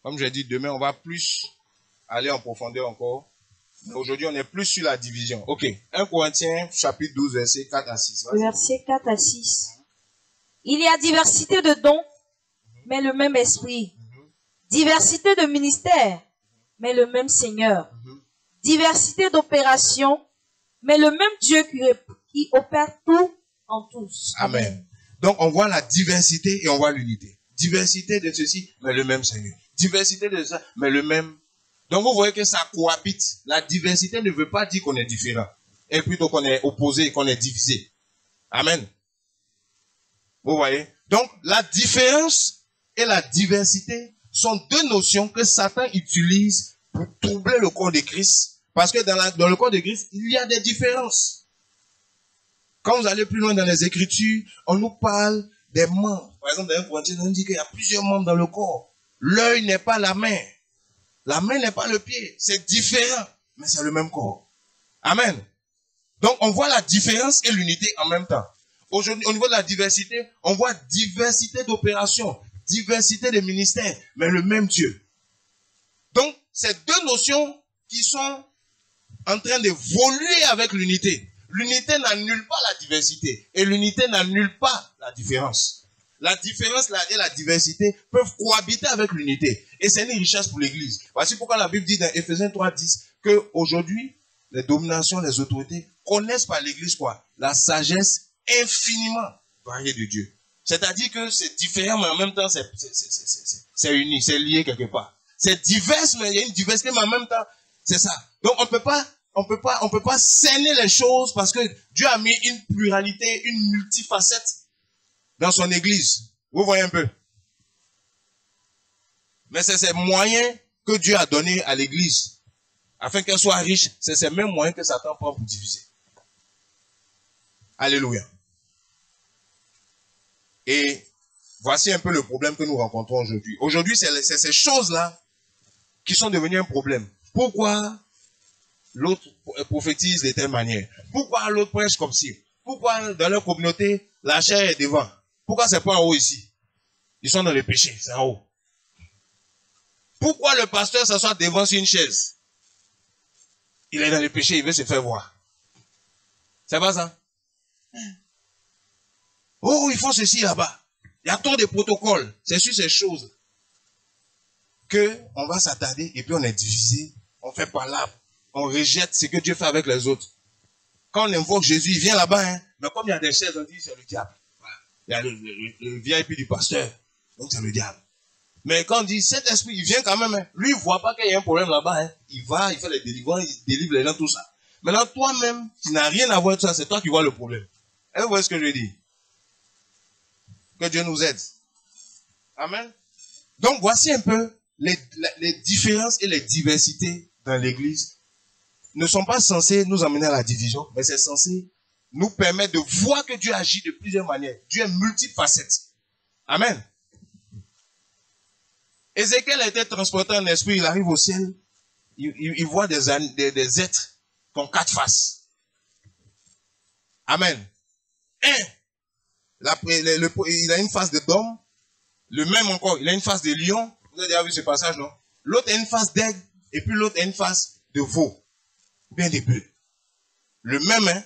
Comme j'ai dit, demain, on va plus aller en profondeur encore. Mais aujourd'hui, on est plus sur la division. Ok. 1 Corinthiens, chapitre 12, versets 4 à 6. Versets 4 à 6. Il y a diversité de dons, mais le même esprit. Diversité de ministères, mais le même Seigneur. Diversité d'opérations, mais le même Dieu qui opère tout en tous. Amen. Donc, on voit la diversité et on voit l'unité. Diversité de ceci, mais le même Seigneur. Diversité de ça, mais le même. Donc, vous voyez que ça cohabite. La diversité ne veut pas dire qu'on est différent. Et plutôt qu'on est opposé, qu'on est divisé. Amen. Vous voyez? Donc, la différence et la diversité sont deux notions que Satan utilise pour troubler le corps de Christ. Parce que dans le corps de Christ, il y a des différences. Quand vous allez plus loin dans les Écritures, on nous parle des membres. Par exemple, dans 1 Corinthiens, on dit qu'il y a plusieurs membres dans le corps. L'œil n'est pas la main. La main n'est pas le pied. C'est différent, mais c'est le même corps. Amen. Donc, on voit la différence et l'unité en même temps. Aujourd'hui, au niveau de la diversité, on voit diversité d'opérations, diversité de ministères, mais le même Dieu. Donc, c'est deux notions qui sont en train d'évoluer avec l'unité. L'unité n'annule pas la diversité et l'unité n'annule pas la différence. La différence et la diversité peuvent cohabiter avec l'unité. Et c'est une richesse pour l'Église. Voici pourquoi la Bible dit dans Ephésiens 3:10 qu'aujourd'hui, les dominations, les autorités connaissent par l'Église quoi? La sagesse infiniment variée de Dieu. C'est-à-dire que c'est différent, mais en même temps, c'est uni, c'est lié quelque part. C'est divers, mais il y a une diversité, mais en même temps, c'est ça. Donc, on peut pas cerner les choses parce que Dieu a mis une pluralité, une multifacette dans son église. Vous voyez un peu? Mais c'est ces moyens que Dieu a donnés à l'église afin qu'elle soit riche. C'est ces mêmes moyens que Satan prend pour diviser. Alléluia. Et voici un peu le problème que nous rencontrons aujourd'hui. Aujourd'hui, c'est ces choses-là qui sont devenues un problème. Pourquoi l'autre prophétise de telle manière? Pourquoi l'autre prêche comme ci? Pourquoi dans leur communauté, la chair est devant? Pourquoi c'est pas en haut ici? Ils sont dans le péché, c'est en haut. Pourquoi le pasteur s'assoit devant sur une chaise? Il est dans le péché, il veut se faire voir. C'est pas ça? Oh, il faut ceci là-bas. Il y a tant de protocoles. C'est sur ces choses que on va s'attarder et puis on est divisé. On fait pas là. On rejette ce que Dieu fait avec les autres. Quand on invoque Jésus, il vient là-bas. Hein, mais comme il y a des chaises, on dit c'est le diable. Voilà. Il y a le VIP du pasteur. Donc c'est le diable. Mais quand on dit cet esprit, il vient quand même. Hein. Lui, il ne voit pas qu'il y a un problème là-bas. Hein. Il va, il fait les délivrances, il délivre les gens, tout ça. Maintenant, toi-même, tu n'as rien à voir avec ça. C'est toi qui vois le problème. Et vous voyez ce que je dis? Que Dieu nous aide. Amen. Donc, voici un peu les différences et les diversités dans l'Église. Ne sont pas censées nous emmener à la division, mais c'est censé nous permettre de voir que Dieu agit de plusieurs manières. Dieu est multifacette. Amen. Ézéchiel a été transporté en esprit, il arrive au ciel, il voit des êtres qui ont 4 faces. Amen. Il a une face d'homme, le même encore, il a une face de lion. Vous avez déjà vu ce passage, non? L'autre a une face d'aigle, et puis l'autre a une face de veau. Bien des bœufs. Le même, hein?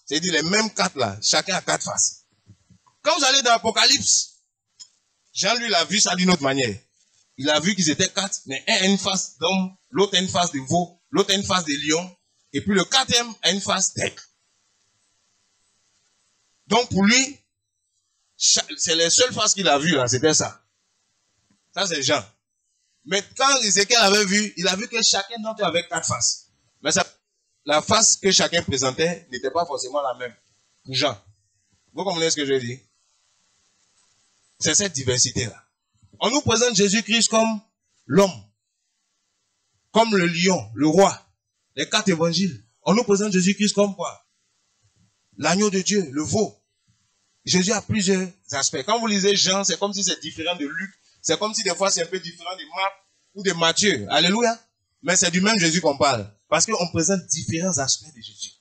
C'est-à-dire les mêmes 4 là, chacun a 4 faces. Quand vous allez dans l'Apocalypse, Jean lui l'a vu ça d'une autre manière. Il a vu qu'ils étaient 4, mais un a une face d'homme, l'autre a une face de veau, l'autre a une face de lion, et puis le 4e a une face d'aigle. Donc pour lui, c'est les seules faces qu'il a vues là, c'était ça. Ça c'est Jean. Mais quand Ézéchiel avait vu, il a vu que chacun d'entre eux avait 4 faces. Mais la face que chacun présentait n'était pas forcément la même. Pour Jean. Vous comprenez ce que je dis? C'est cette diversité-là. On nous présente Jésus-Christ comme l'homme, comme le lion, le roi, les 4 évangiles. On nous présente Jésus-Christ comme quoi? L'agneau de Dieu, le veau. Jésus a plusieurs aspects. Quand vous lisez Jean, c'est comme si c'est différent de Luc. C'est comme si des fois c'est un peu différent de Marc ou de Matthieu. Alléluia. Mais c'est du même Jésus qu'on parle. Parce qu'on présente différents aspects de Jésus.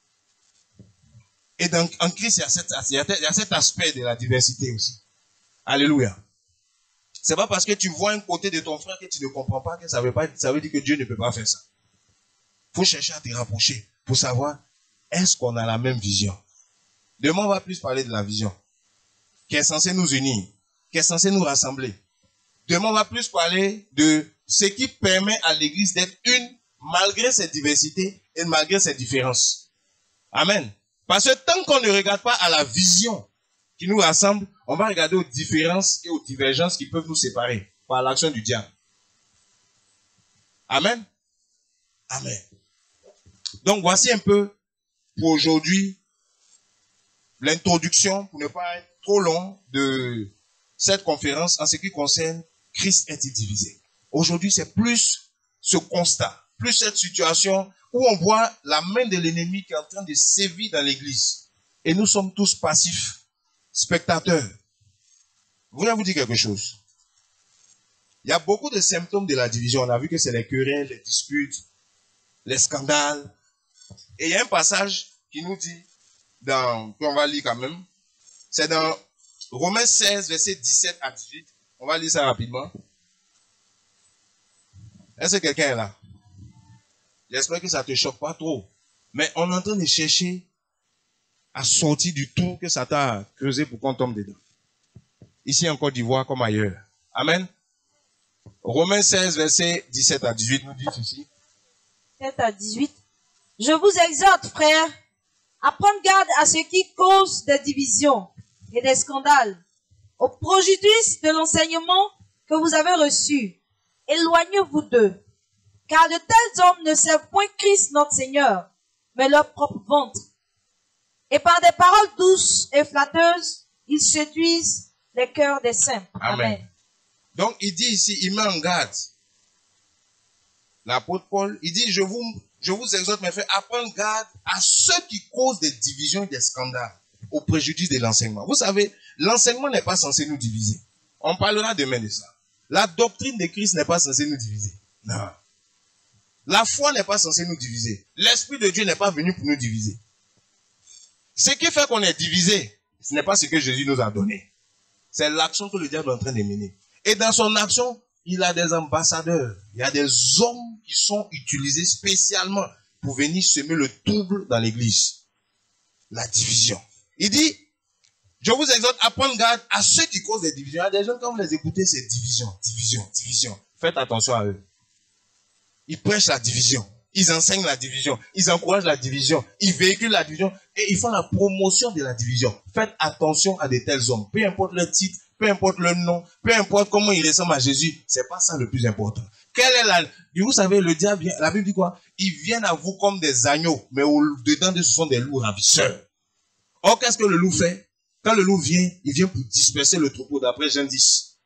Et donc, en Christ, il y a cet aspect de la diversité aussi. Alléluia. C'est pas parce que tu vois un côté de ton frère que tu ne comprends pas que ça veut dire que Dieu ne peut pas faire ça. Il faut chercher à te rapprocher pour savoir est-ce qu'on a la même vision. Demain, on va plus parler de la vision qui est censée nous unir, qui est censée nous rassembler. Demain, on va plus parler de ce qui permet à l'Église d'être une malgré ses diversités et malgré ses différences. Amen. Parce que tant qu'on ne regarde pas à la vision qui nous rassemble, on va regarder aux différences et aux divergences qui peuvent nous séparer par l'action du diable. Amen. Amen. Donc voici un peu pour aujourd'hui l'introduction, pour ne pas être trop long, de cette conférence en ce qui concerne Christ est-il divisé. Aujourd'hui, c'est plus ce constat, plus cette situation où on voit la main de l'ennemi qui est en train de sévir dans l'église. Et nous sommes tous passifs, spectateurs. Vous voulez vous dire quelque chose? Il y a beaucoup de symptômes de la division. On a vu que c'est les querelles, les disputes, les scandales. Et il y a un passage qui nous dit, qu'on va lire quand même, c'est dans Romains 16, versets 17 à 18. On va lire ça rapidement. Est-ce que quelqu'un est là? J'espère que ça ne te choque pas trop. Mais on est en train de chercher à sortir du trou que Satan a creusé pour qu'on tombe dedans. Ici en Côte d'Ivoire comme ailleurs. Amen. Romains 16, versets 17 à 18 nous dit ceci. 17 à 18. Je vous exhorte, frères, à prendre garde à ce qui cause des divisions et des scandales, au préjudice de l'enseignement que vous avez reçu. Éloignez-vous d'eux, car de tels hommes ne servent point Christ notre Seigneur, mais leur propre ventre. Et par des paroles douces et flatteuses, ils séduisent les cœurs des saints. Amen. Donc il dit ici, il met en garde. L'apôtre Paul, il dit, je vous exhorte, mes frères, à prendre garde à ceux qui causent des divisions et des scandales, au préjudice de l'enseignement. Vous savez, l'enseignement n'est pas censé nous diviser. On parlera demain de ça. La doctrine de Christ n'est pas censée nous diviser. Non. La foi n'est pas censée nous diviser. L'Esprit de Dieu n'est pas venu pour nous diviser. Ce qui fait qu'on est divisé, ce n'est pas ce que Jésus nous a donné. C'est l'action que le diable est en train de mener. Et dans son action, il a des ambassadeurs. Il y a des hommes qui sont utilisés spécialement pour venir semer le trouble dans l'église. La division. Il dit, je vous exhorte à prendre garde à ceux qui causent des divisions. Il y a des gens, quand vous les écoutez, c'est division, division, division. Faites attention à eux. Ils prêchent la division. Ils enseignent la division. Ils encouragent la division. Ils véhiculent la division. Et ils font la promotion de la division. Faites attention à de tels hommes. Peu importe leur titre, peu importe leur nom, peu importe comment ils ressemblent à Jésus. C'est pas ça le plus important. Vous savez, le diable vient, la Bible dit quoi? Ils viennent à vous comme des agneaux. Mais au-dedans de ce sont des loups ravisseurs. Or, qu'est-ce que le loup fait? Quand le loup vient, il vient pour disperser le troupeau d'après Jean 10.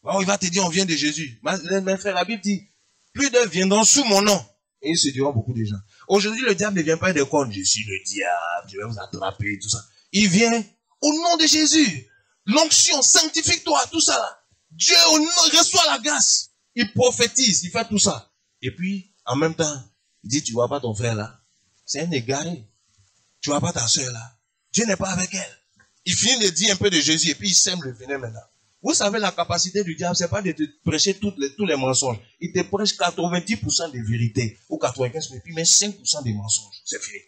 Bon, il va te dire, on vient de Jésus. Mes frères, la Bible dit, plus d'eux viendront sous mon nom. Et ils se diront beaucoup de gens. Aujourd'hui, le diable ne vient pas de compte. Je suis le diable, je vais vous attraper, tout ça. Il vient au nom de Jésus. L'onction, sanctifie-toi, tout ça là. Dieu reçoit la grâce. Il prophétise, il fait tout ça. Et puis, en même temps, il dit, tu vois pas ton frère là? C'est un égaré. Tu vois pas ta soeur là? Dieu n'est pas avec elle. Il finit de dire un peu de Jésus et puis il sème le venin maintenant. Vous savez, la capacité du diable, c'est pas de te prêcher tous les mensonges. Il te prêche 90% de vérité, ou 95%, et puis met 5% de mensonges. C'est fini.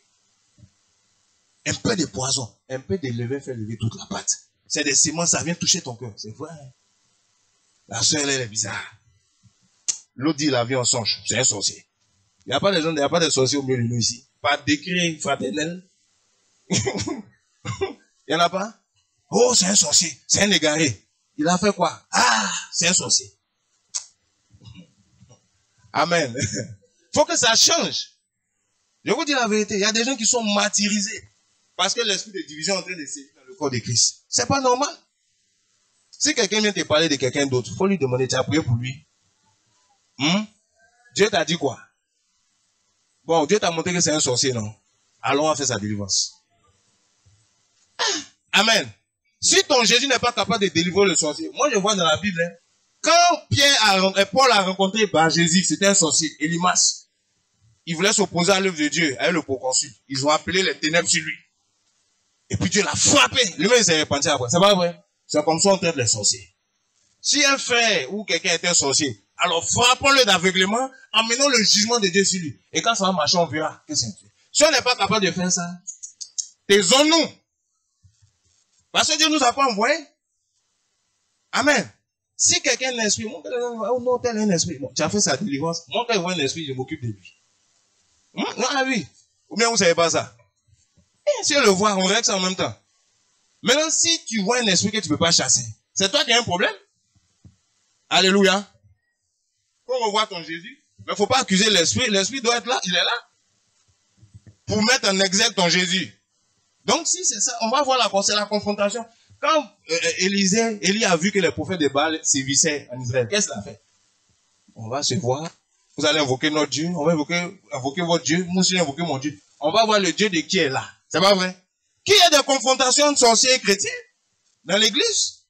Un peu de poison, un peu de levain fait lever toute la pâte. C'est des sémences, ça vient toucher ton cœur. C'est vrai. La soeur, elle est bizarre. L'autre dit la vie en songe. C'est un sorcier. Il n'y a pas de gens, il n'y a pas de sorciers au milieu de nous ici. Pas décret fraternel. Il n'y en a pas? Oh, c'est un sorcier. C'est un égaré. Il a fait quoi? Ah, c'est un sorcier. Amen. Faut que ça change. Je vous dis la vérité. Il y a des gens qui sont martyrisés parce que l'esprit de division est en train de sévir dans le corps de Christ. C'est pas normal. Si quelqu'un vient te parler de quelqu'un d'autre, il faut lui demander, tu as prié pour lui? Dieu t'a dit quoi? Bon, Dieu t'a montré que c'est un sorcier, non? Allons, on va faire sa délivrance. Amen. Si ton Jésus n'est pas capable de délivrer le sorcier, moi je vois dans la Bible, quand Paul a rencontré Jésus, c'était un sorcier, Élymas. Il voulait s'opposer à l'œuvre de Dieu, avec le proconsul. Ils ont appelé les ténèbres sur lui. Et puis Dieu l'a frappé. Lui-même il s'est repenti après. C'est pas vrai? C'est comme ça on traite les sorciers. Si un frère ou quelqu'un est un sorcier, alors frappons-le d'aveuglement, emmenons le jugement de Dieu sur lui. Et quand ça va marcher, on verra que c'est un Dieu. Si on n'est pas capable de faire ça, taisons-nous. Parce que Dieu nous a pas envoyé. Amen. Si quelqu'un a un esprit, non, tel un esprit. Bon, tu as fait sa délivrance. Moi, quand il voit un esprit, je m'occupe de lui. Non, oui. Ou bien vous ne savez pas ça. Et si on le voit, on règle ça en même temps. Maintenant, si tu vois un esprit que tu ne peux pas chasser, c'est toi qui as un problème. Alléluia. Quand on voit ton Jésus, il ne faut pas accuser l'esprit. L'esprit doit être là, il est là. Pour mettre en exergue ton Jésus. Donc, si c'est ça, on va voir la confrontation. Quand Élie a vu que les prophètes de Baal sévissaient en Israël, qu'est-ce qu'il a fait? On va se voir. Vous allez invoquer notre Dieu. On va invoquer votre Dieu. Moi aussi, invoquer mon Dieu. On va voir le Dieu de qui est là. C'est pas vrai? Qui a des confrontations de sorciers et chrétiens? dans l'église.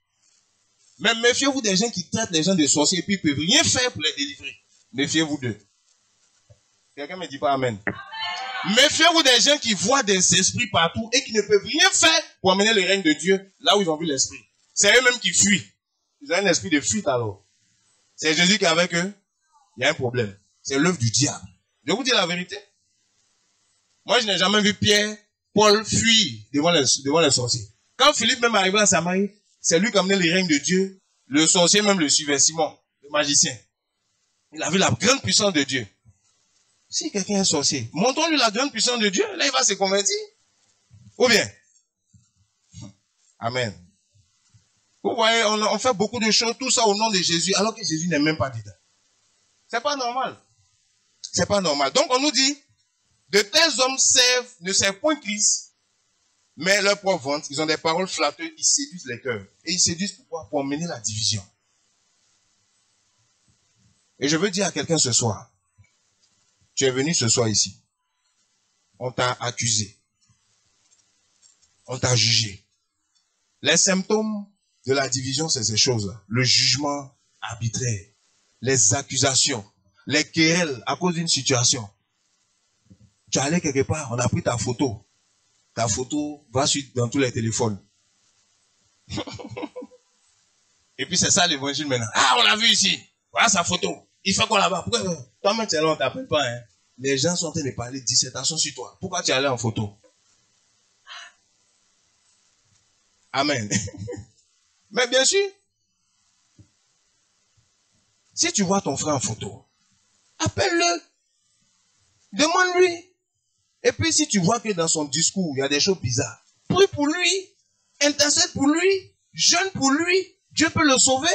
Mais méfiez-vous des gens qui traitent les gens de sorciers et puis ils ne peuvent rien faire pour les délivrer. Méfiez-vous d'eux. Quelqu'un me dit pas amen. Méfiez-vous des gens qui voient des esprits partout et qui ne peuvent rien faire pour amener le règne de Dieu là où ils ont vu l'esprit. C'est eux-mêmes qui fuient. Ils ont un esprit de fuite alors. C'est Jésus qui est avec eux. Il y a un problème. C'est l'œuvre du diable. Je vous dis la vérité. Moi, je n'ai jamais vu Pierre, Paul fuir devant les sorciers. Quand Philippe même arrivait à Samarie, c'est lui qui amenait le règne de Dieu. Le sorcier même le suivait, Simon, le magicien. Il a vu la grande puissance de Dieu. Si quelqu'un est sorcier, montrons-lui la grande puissance de Dieu, là il va se convertir. Ou bien? Amen. Vous voyez, on fait beaucoup de choses, tout ça au nom de Jésus, alors que Jésus n'est même pas dedans. C'est pas normal. C'est pas normal. Donc on nous dit, de tels hommes ne servent point Christ, mais leur propre vente, ils ont des paroles flatteuses, ils séduisent les cœurs. Et ils séduisent pourquoi? Pour mener la division. Et je veux dire à quelqu'un ce soir, tu es venu ce soir ici. On t'a accusé. On t'a jugé. Les symptômes de la division, c'est ces choses-là. Le jugement arbitraire, les accusations, les querelles à cause d'une situation. Tu es allé quelque part, on a pris ta photo. Ta photo va dans tous les téléphones. Et puis c'est ça l'évangile maintenant. Ah, on l'a vu ici. Voilà sa photo. Il fait quoi là-bas? Pourquoi toi-même tu es là, on ne t'appelle pas, hein? Les gens sont en train de parler de dissertation sur toi. Pourquoi tu es allé en photo? Amen. Mais bien sûr, si tu vois ton frère en photo, appelle-le. Demande-lui. Et puis si tu vois que dans son discours, il y a des choses bizarres, prie pour lui, intercède pour lui, jeûne pour lui. Dieu peut le sauver.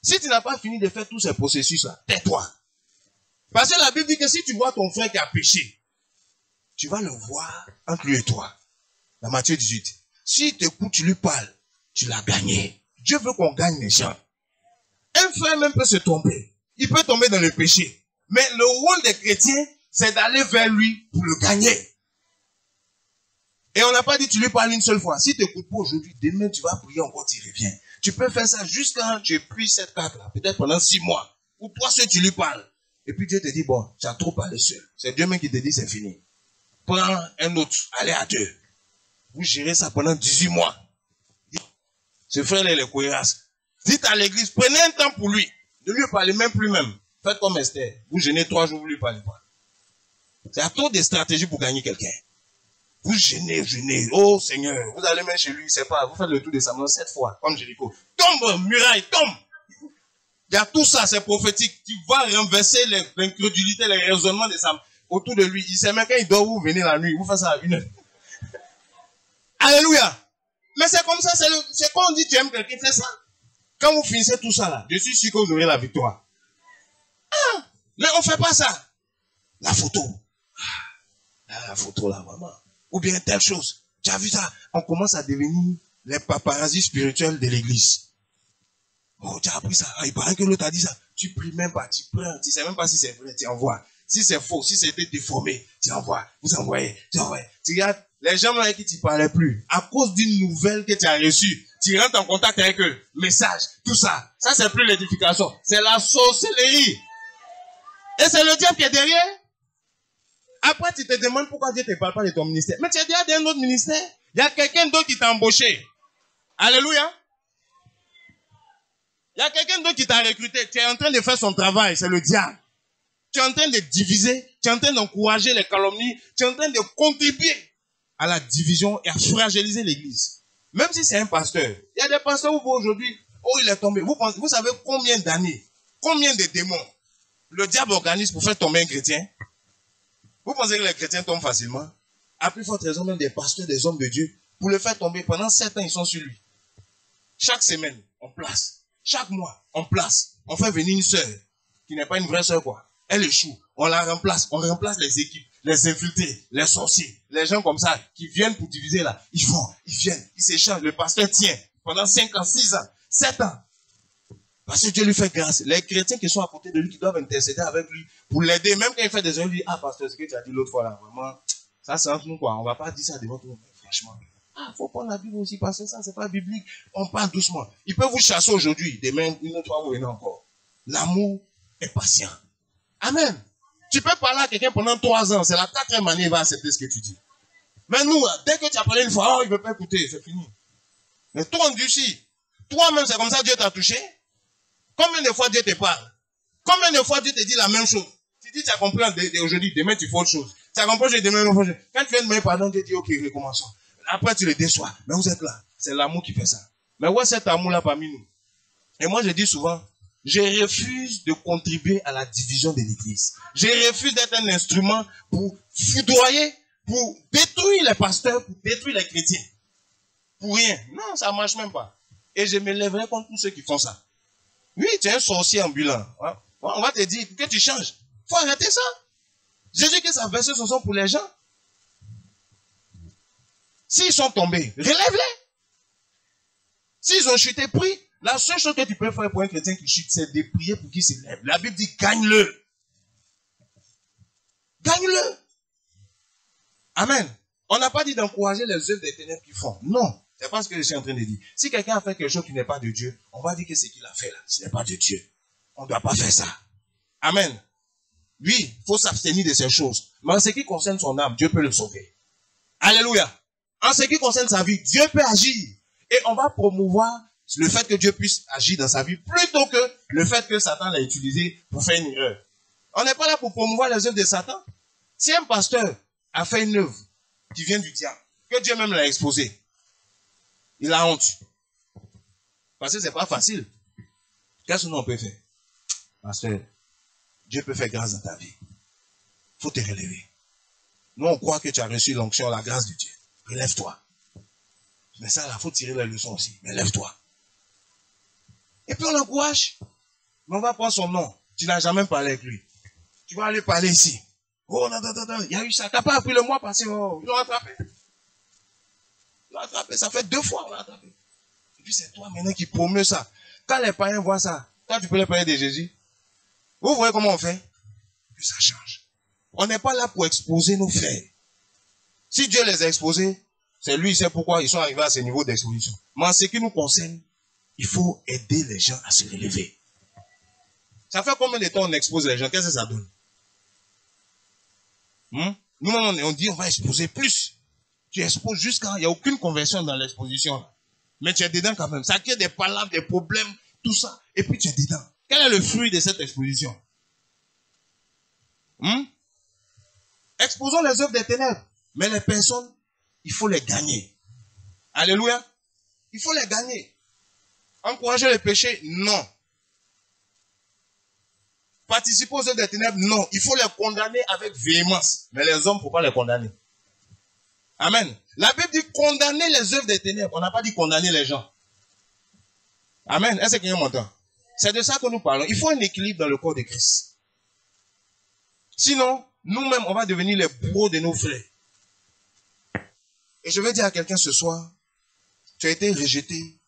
Si tu n'as pas fini de faire tous ces processus-là, tais-toi. Parce que la Bible dit que si tu vois ton frère qui a péché, tu vas le voir entre lui et toi. Dans Matthieu 18. S'il t'écoute, tu lui parles, tu l'as gagné. Dieu veut qu'on gagne les gens. Un frère même peut se tromper. Il peut tomber dans le péché. Mais le rôle des chrétiens, c'est d'aller vers lui pour le gagner. Et on n'a pas dit tu lui parles une seule fois. Si tu n'écoutes pas aujourd'hui, demain tu vas prier encore, tu reviens. Tu peux faire ça jusqu'à tu épuises cette carte-là, peut-être pendant 6 mois. Ou 3 semaines tu lui parles. Et puis Dieu te dit, bon, tu as trop parlé seul. C'est Dieu même qui te dit, c'est fini. Prends un autre, allez à 2. Vous gérez ça pendant 18 mois. Ce frère-là, il est cohérence. Dites à l'église, prenez un temps pour lui. Ne lui parlez même plus même. Faites comme Esther. Vous gênez 3 jours, vous ne lui parlez pas. C'est à trop de stratégies pour gagner quelqu'un. Vous gênez. Oh Seigneur, vous allez même chez lui, c'est pas, vous faites le tour de sa main 7 fois, comme Jéricho. Tombe, muraille, tombe. Il y a tout ça, c'est prophétique. Tu vas renverser l'incrédulité, les raisonnements de Sam autour de lui. Il sait même quand il dort, vous venez la nuit, vous faites ça à 1h. Alléluia. Mais c'est comme ça, c'est quand on dit tu aimes quelqu'un, c'est ça. Quand vous finissez tout ça là, je suis sûr que vous aurez la victoire. Ah, mais on ne fait pas ça. La photo. La photo là, maman. Ou bien telle chose. Tu as vu ça? On commence à devenir les paparazzis spirituels de l'église. Oh, tu as appris ça. Ah, il paraît que l'autre a dit ça. Tu pries même pas, tu prends. Tu sais même pas si c'est vrai, tu envoies. Si c'est faux, si c'était déformé, tu envoies. Vous envoyez, tu envoies. Tu regardes, les gens avec qui tu ne parlais plus, à cause d'une nouvelle que tu as reçue, tu rentres en contact avec eux. Message, tout ça. Ça, c'est plus l'édification. C'est la sorcellerie. Et c'est le diable qui est derrière. Après, tu te demandes pourquoi Dieu ne te parle pas de ton ministère. Mais tu es déjà dans un autre ministère. Il y a quelqu'un d'autre qui t'a embauché. Alléluia. Il y a quelqu'un d'autre qui t'a recruté. Tu es en train de faire son travail. C'est le diable. Tu es en train de diviser. Tu es en train d'encourager les calomnies. Tu es en train de contribuer à la division et à fragiliser l'église. Même si c'est un pasteur. Il y a des pasteurs où aujourd'hui, oh, il est tombé. Vous savez combien d'années, combien de démons le diable organise pour faire tomber un chrétien? Vous pensez que les chrétiens tombent facilement? À plus forte raison, même des pasteurs, des hommes de Dieu, pour le faire tomber, pendant 7 ans, ils sont sur lui. Chaque semaine, on place. Chaque mois, on place. On fait venir une sœur, qui n'est pas une vraie sœur, quoi. Elle échoue. On la remplace. On remplace les équipes, les infiltrés, les sorciers, les gens comme ça, qui viennent pour diviser là. Ils viennent, ils s'échangent. Le pasteur tient pendant 5 ans, 6 ans, 7 ans. Parce que Dieu lui fait grâce. Les chrétiens qui sont à côté de lui, qui doivent intercéder avec lui pour l'aider, même quand il fait des erreurs, il dit, ah, pasteur, ce que tu as dit l'autre fois là, vraiment, ça c'est entre nous quoi. On va pas dire ça devant tout le monde, franchement. Ah, faut prendre la Bible aussi, parce que ça, c'est pas biblique. On parle doucement. Il peut vous chasser aujourd'hui, demain, une autre fois, vous venez encore. L'amour est patient. Amen. Tu peux parler à quelqu'un pendant 3 ans, c'est la 4e année, il va accepter ce que tu dis. Mais nous, dès que tu as parlé une fois, oh, il ne veut pas écouter, c'est fini. Mais toi, on endurcis. Toi-même, c'est comme ça Dieu t'a touché. Combien de fois Dieu te parle? Combien de fois Dieu te dit la même chose? Tu dis, tu as compris aujourd'hui, demain tu fais autre chose. Tu as compris aujourd'hui, demain tu fais autre chose. Quand tu viens de me pardon, Dieu dit, ok, recommençons. Après, tu le déçois. Mais vous êtes là. C'est l'amour qui fait ça. Mais ouais, cet amour-là parmi nous. Et moi, je dis souvent, je refuse de contribuer à la division de l'Église. Je refuse d'être un instrument pour foudroyer, pour détruire les pasteurs, pour détruire les chrétiens. Pour rien. Non, ça ne marche même pas. Et je me lèverai contre tous ceux qui font ça. Oui, tu es un sorcier ambulant. On va te dire que tu changes. Il faut arrêter ça. Jésus qui a versé son sang pour les gens. S'ils sont tombés, relève-les. S'ils ont chuté, prie. La seule chose que tu peux faire pour un chrétien qui chute, c'est de prier pour qu'il se lève. La Bible dit, gagne-le. Gagne-le. Amen. On n'a pas dit d'encourager les œuvres des ténèbres qu'ils font. Non. C'est pas ce que je suis en train de dire. Si quelqu'un a fait quelque chose qui n'est pas de Dieu, on va dire que ce qu'il a fait là, ce n'est pas de Dieu. On ne doit pas faire ça. Amen. Oui, il faut s'abstenir de ces choses. Mais en ce qui concerne son âme, Dieu peut le sauver. Alléluia. En ce qui concerne sa vie, Dieu peut agir. Et on va promouvoir le fait que Dieu puisse agir dans sa vie plutôt que le fait que Satan l'a utilisé pour faire une erreur. On n'est pas là pour promouvoir les œuvres de Satan. Si un pasteur a fait une œuvre qui vient du diable, que Dieu même l'a exposée, il a honte. Parce que c'est pas facile. Qu'est-ce que nous on peut faire? Pasteur, Dieu peut faire grâce dans ta vie. Il faut te relever. Nous on croit que tu as reçu l'onction, la grâce de Dieu. Relève-toi. Mais ça, il faut tirer la leçon aussi. Mais lève-toi. Et puis on l'encourage. Mais on va prendre son nom. Tu n'as jamais parlé avec lui. Tu vas aller parler ici. Oh, non, il y a eu ça. Tu n'as pas appris le mois passé. Oh, ils l'ont attrapé. Ils l'ont attrapé. Ça fait 2 fois on l'a attrapé. Et puis c'est toi maintenant qui promeut ça. Quand les païens voient ça, toi tu peux les parler de Jésus. Vous voyez comment on fait? Puis ça change. On n'est pas là pour exposer nos frères. Si Dieu les a exposés, c'est lui, il sait pourquoi ils sont arrivés à ce niveau d'exposition. Mais en ce qui nous concerne, il faut aider les gens à se relever. Ça fait combien de temps on expose les gens? Qu'est-ce que ça donne? Nous, on dit on va exposer plus. Tu exposes jusqu'à... Il n'y a aucune conversion dans l'exposition. Mais tu es dedans quand même. Ça crée des palabres, des problèmes, tout ça. Et puis tu es dedans. Quel est le fruit de cette exposition? Exposons les œuvres des ténèbres. Mais les personnes, il faut les gagner. Alléluia. Il faut les gagner. Encourager le péché? Non. Participer aux œuvres des ténèbres? Non. Il faut les condamner avec véhémence. Mais les hommes, il ne faut pas les condamner. Amen. La Bible dit condamner les œuvres des ténèbres. On n'a pas dit condamner les gens. Amen. Est-ce que quelqu'un m'entend? C'est de ça que nous parlons. Il faut un équilibre dans le corps de Christ. Sinon, nous-mêmes, on va devenir les bourreaux de nos frères. Et je vais dire à quelqu'un ce soir, tu as été rejeté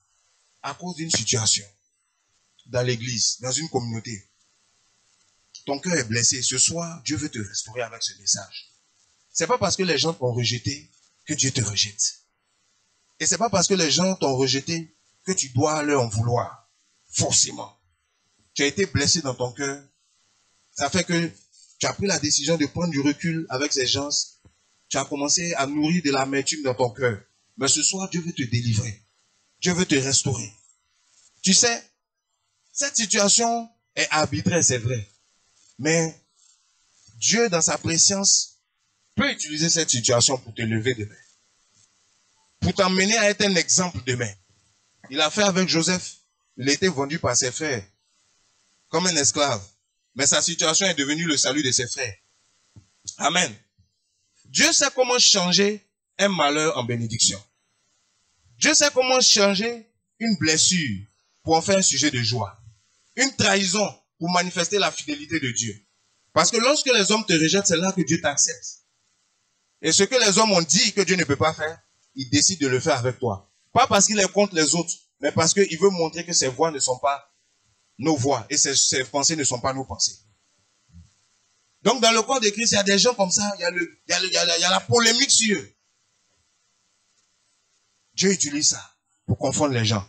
à cause d'une situation dans l'église, dans une communauté. Ton cœur est blessé. Ce soir, Dieu veut te restaurer avec ce message. C'est pas parce que les gens t'ont rejeté que Dieu te rejette. Et c'est pas parce que les gens t'ont rejeté que tu dois leur en vouloir. Forcément. Tu as été blessé dans ton cœur. Ça fait que tu as pris la décision de prendre du recul avec ces gens. Tu as commencé à nourrir de l'amertume dans ton cœur. Mais ce soir, Dieu veut te délivrer. Dieu veut te restaurer. Tu sais, cette situation est arbitraire, c'est vrai. Mais Dieu, dans sa préscience, peut utiliser cette situation pour te lever demain. Pour t'emmener à être un exemple demain. Il a fait avec Joseph. Il a été vendu par ses frères comme un esclave. Mais sa situation est devenue le salut de ses frères. Amen. Dieu sait comment changer un malheur en bénédiction. Dieu sait comment changer une blessure pour en faire un sujet de joie. Une trahison pour manifester la fidélité de Dieu. Parce que lorsque les hommes te rejettent, c'est là que Dieu t'accepte. Et ce que les hommes ont dit que Dieu ne peut pas faire, il décide de le faire avec toi. Pas parce qu'il est contre les autres, mais parce qu'il veut montrer que ses voix ne sont pas nos voix et ses pensées ne sont pas nos pensées. Donc dans le corps de Christ, il y a des gens comme ça, il y a la polémique sur eux. Dieu utilise ça pour confondre les gens.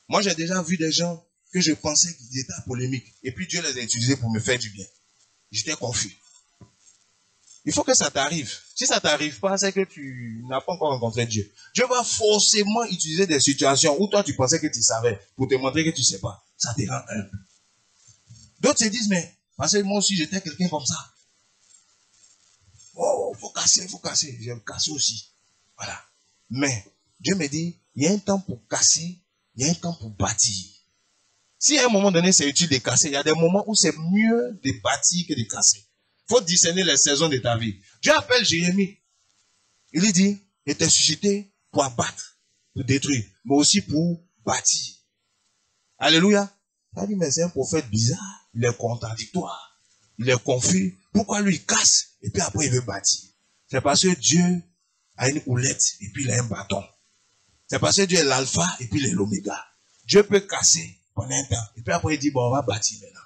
Moi, j'ai déjà vu des gens que je pensais qu'ils étaient polémiques. Et puis Dieu les a utilisés pour me faire du bien. J'étais confus. Il faut que ça t'arrive. Si ça t'arrive pas, c'est que tu n'as pas encore rencontré Dieu. Dieu va forcément utiliser des situations où toi tu pensais que tu savais pour te montrer que tu sais pas. Ça te rend humble. D'autres se disent, mais parce que moi aussi j'étais quelqu'un comme ça. Oh, faut casser, faut casser. Je vais me casser aussi. Voilà. Mais Dieu me dit, il y a un temps pour casser, il y a un temps pour bâtir. Si à un moment donné c'est utile de casser, il y a des moments où c'est mieux de bâtir que de casser. Il faut discerner les saisons de ta vie. Dieu appelle Jérémie. Il lui dit, il t'a suscité pour abattre, pour détruire, mais aussi pour bâtir. Alléluia. Il a dit, mais c'est un prophète bizarre. Il est contradictoire. Il est confus. Pourquoi lui il casse et puis après il veut bâtir? C'est parce que Dieu a une houlette et puis il a un bâton. C'est parce que Dieu est l'alpha et puis il est l'oméga. Dieu peut casser pendant un temps. Et puis après il dit, bon, on va bâtir maintenant.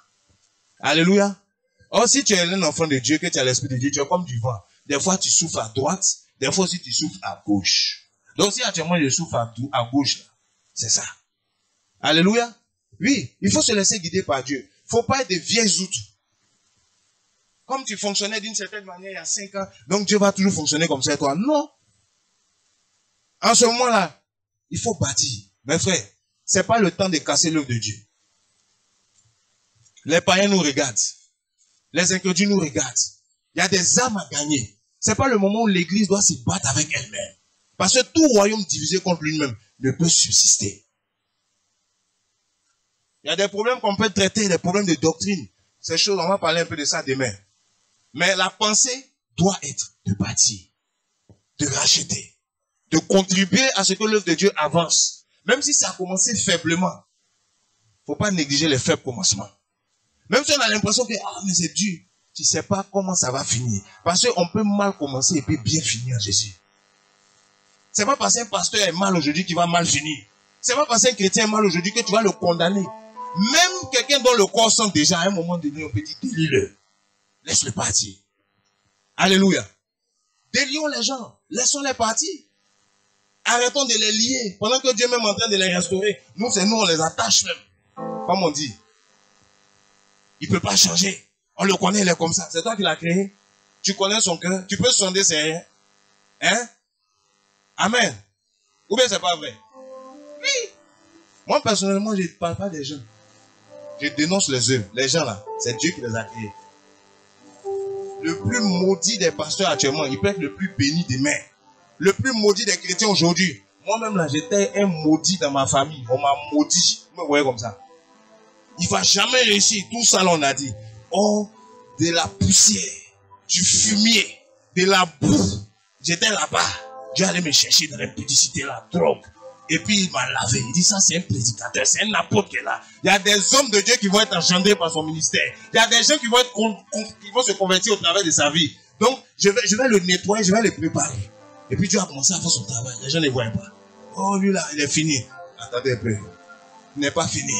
Alléluia. Or, si tu es un enfant de Dieu, que tu as l'esprit de Dieu, tu es comme du vent. Des fois, tu souffles à droite, des fois aussi, tu souffles à gauche. Donc, si actuellement, je souffle à gauche, c'est ça. Alléluia. Oui, il faut se laisser guider par Dieu. Il ne faut pas être des vieilles outils. Comme tu fonctionnais d'une certaine manière il y a 5 ans, donc Dieu va toujours fonctionner comme ça et toi. Non. En ce moment-là, il faut bâtir. Mes frères, ce n'est pas le temps de casser l'œuvre de Dieu. Les païens nous regardent. Les incrédules nous regardent. Il y a des âmes à gagner. Ce n'est pas le moment où l'église doit se battre avec elle-même. Parce que tout royaume divisé contre lui-même ne peut subsister. Il y a des problèmes qu'on peut traiter, des problèmes de doctrine. Ces choses, on va parler un peu de ça demain. Mais la pensée doit être de bâtir, de racheter, de contribuer à ce que l'œuvre de Dieu avance. Même si ça a commencé faiblement. Il ne faut pas négliger les faibles commencements. Même si on a l'impression que, mais c'est dur. Tu ne sais pas comment ça va finir. Parce qu'on peut mal commencer et puis bien finir en Jésus. Ce n'est pas parce qu'un pasteur est mal aujourd'hui qu'il va mal finir. Ce n'est pas parce qu'un chrétien est mal aujourd'hui que tu vas le condamner. Même quelqu'un dont le corps sent déjà, à un moment donné, on peut dire, délie-le. Laisse-le partir. Alléluia. Délions les gens. Laissons-les partir. Arrêtons de les lier. Pendant que Dieu est même en train de les restaurer. Nous, c'est nous, on les attache même. Comme on dit. Il ne peut pas changer. On le connaît, il est comme ça. C'est toi qui l'as créé. Tu connais son cœur. Tu peux sonder ses rien. Hein? Amen. Ou bien c'est pas vrai? Oui. Moi, personnellement, je ne parle pas des gens. Je dénonce les œuvres. Les gens là, c'est Dieu qui les a créés. Le plus maudit des pasteurs actuellement, il peut être le plus béni demain. Le plus maudit des chrétiens aujourd'hui. Moi-même là, j'étais un maudit dans ma famille. On m'a maudit. Vous me voyez comme ça. Il ne va jamais réussir. Tout ça, là, on a dit. Oh, de la poussière, du fumier, de la boue. J'étais là-bas. Dieu allait me chercher dans l'impudicité, la drogue. Et puis, il m'a lavé. Il dit, ça, c'est un prédicateur, c'est un apôtre qui est là. Il y a des hommes de Dieu qui vont être engendrés par son ministère. Il y a des gens qui vont se convertir au travers de sa vie. Donc, je vais le nettoyer, je vais le préparer. Et puis, Dieu a commencé à faire son travail. Les gens ne voient pas. Oh, lui là, il est fini. Attendez un peu. Il n'est pas fini.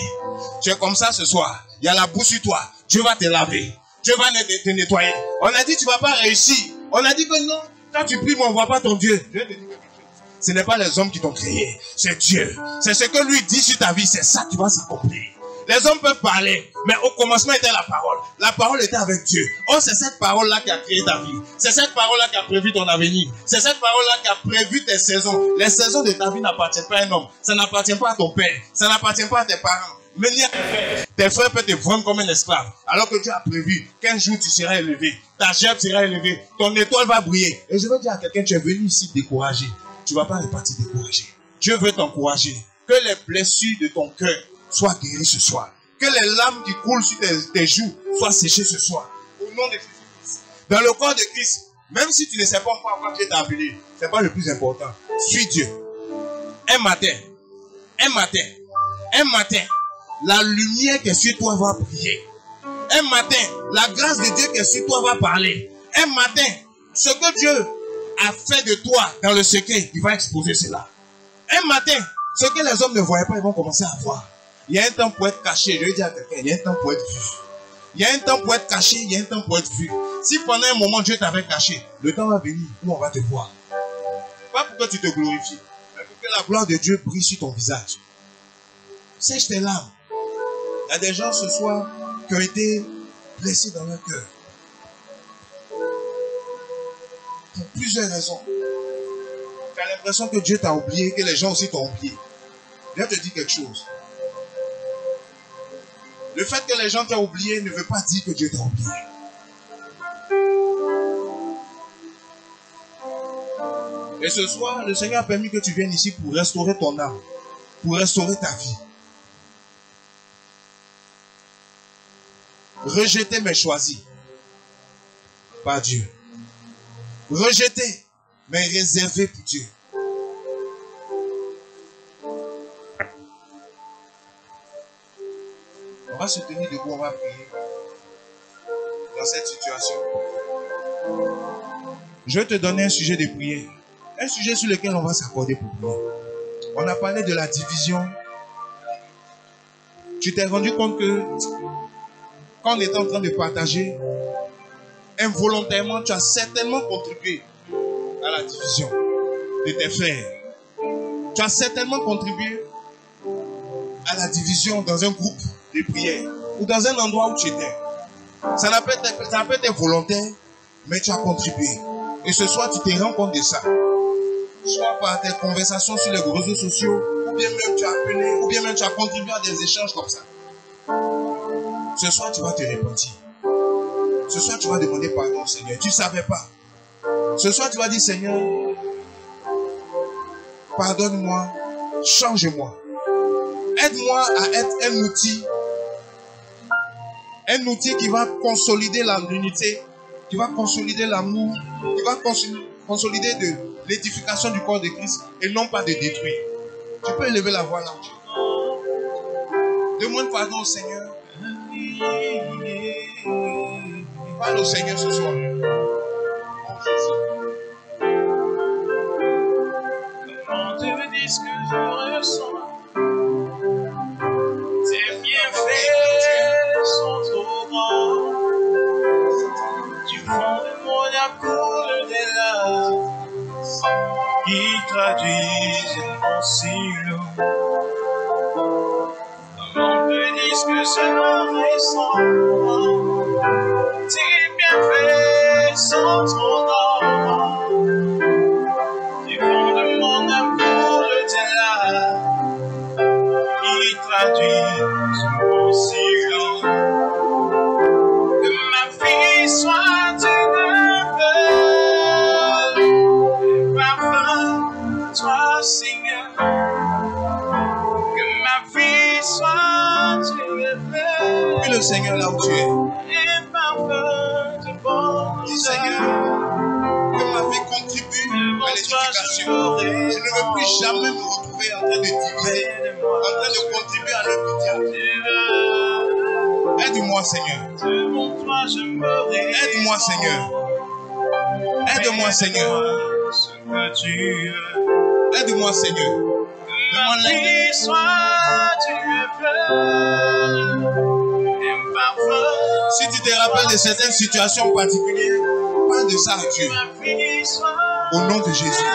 Tu es comme ça ce soir. Il y a la boue sur toi. Dieu va te laver. Dieu va te nettoyer. On a dit tu ne vas pas réussir. On a dit que non. Quand tu pries, mais on ne voit pas ton Dieu. Dieu te dit quelque chose. Ce n'est pas les hommes qui t'ont créé. C'est Dieu. C'est ce que lui dit sur ta vie. C'est ça qui va s'accomplir. Les hommes peuvent parler, mais au commencement était la parole. La parole était avec Dieu. Oh, c'est cette parole-là qui a créé ta vie. C'est cette parole-là qui a prévu ton avenir. C'est cette parole-là qui a prévu tes saisons. Les saisons de ta vie n'appartiennent pas à un homme. Ça n'appartient pas à ton père. Ça n'appartient pas à tes parents. Mais ni à tes frères. Tes frères peuvent te vendre comme un esclave. Alors que Dieu a prévu qu'un jour tu seras élevé. Ta gerbe sera élevée. Ton étoile va briller. Et je veux dire à quelqu'un, tu es venu ici découragé. Tu ne vas pas repartir découragé. Dieu veut t'encourager. Que les blessures de ton cœur sois guéri ce soir. Que les larmes qui coulent sur tes joues soient séchées ce soir. Au nom de Jésus-Christ. Dans le corps de Christ, même si tu ne sais pas encore quand Dieu t'a appelé, ce n'est pas le plus important. Suis Dieu. Un matin, la lumière qui est sur toi va briller. Un matin, la grâce de Dieu qui est sur toi va parler. Un matin, ce que Dieu a fait de toi dans le secret, il va exposer cela. Un matin, ce que les hommes ne voyaient pas, ils vont commencer à voir. Il y a un temps pour être caché. Je vais dire à quelqu'un, il y a un temps pour être vu. Il y a un temps pour être caché, il y a un temps pour être vu. Si pendant un moment Dieu t'avait caché, le temps va venir où on va te voir. Pas pour que tu te glorifies, mais pour que la gloire de Dieu brille sur ton visage. Sèche tes larmes. Il y a des gens ce soir qui ont été blessés dans leur cœur. Pour plusieurs raisons. Tu as l'impression que Dieu t'a oublié, que les gens aussi t'ont oublié. Viens te dire quelque chose. Le fait que les gens t'ont oublié ne veut pas dire que Dieu t'a oublié. Et ce soir, le Seigneur a permis que tu viennes ici pour restaurer ton âme, pour restaurer ta vie. Rejeter mais choisi par Dieu. Rejeter mais réservé pour Dieu. On va se tenir debout, on va prier dans cette situation. Je vais te donner un sujet de prière. Un sujet sur lequel on va s'accorder pour prier. On a parlé de la division. Tu t'es rendu compte que quand on était en train de partager, involontairement, tu as certainement contribué à la division de tes frères. Tu as certainement contribué à la division dans un groupe de prière ou dans un endroit où tu étais. Ça n'a pas été volontaire, mais tu as contribué. Et ce soir, tu te rends compte de ça. Soit par tes conversations sur les réseaux sociaux, ou bien même tu as appelé, ou bien même tu as contribué à des échanges comme ça. Ce soir, tu vas te repentir. Ce soir, tu vas demander pardon au Seigneur. Tu ne savais pas. Ce soir, tu vas dire, Seigneur, pardonne-moi, change-moi. Aide-moi à être un outil qui va consolider l'unité, qui va consolider l'amour, qui va consolider de l'édification du corps de Christ et non pas de détruire. Tu peux élever la voix là. Demande pardon au Seigneur. Parle au Seigneur ce soir. Oh Jésus. Comment te dire ce que je ressens? Tes bienfaits sont trop grands. Du fond de mon âme coule des larmes qui traduisent mon silence. Comment te dire ce que je ressens? Tes bienfaits sont trop grands. Du fond de mon âme coule des larmes qui traduisent mon silence. Que ma vie soit une fleur, parfum, toi Seigneur. Que ma vie soit une fleur. Puis le Seigneur là où tu es. Dis Seigneur, que ma vie contribue à l'édification. Je ne veux plus jamais me retrouver en train de diviser, en train de contribuer à l'œuvre du diable. Aide-moi Seigneur. Aide-moi Seigneur. Aide-moi Seigneur. Aide-moi Seigneur. Demande-le. Si tu te rappelles de certaines situations particulières, parle de ça à Dieu. Au nom de Jésus.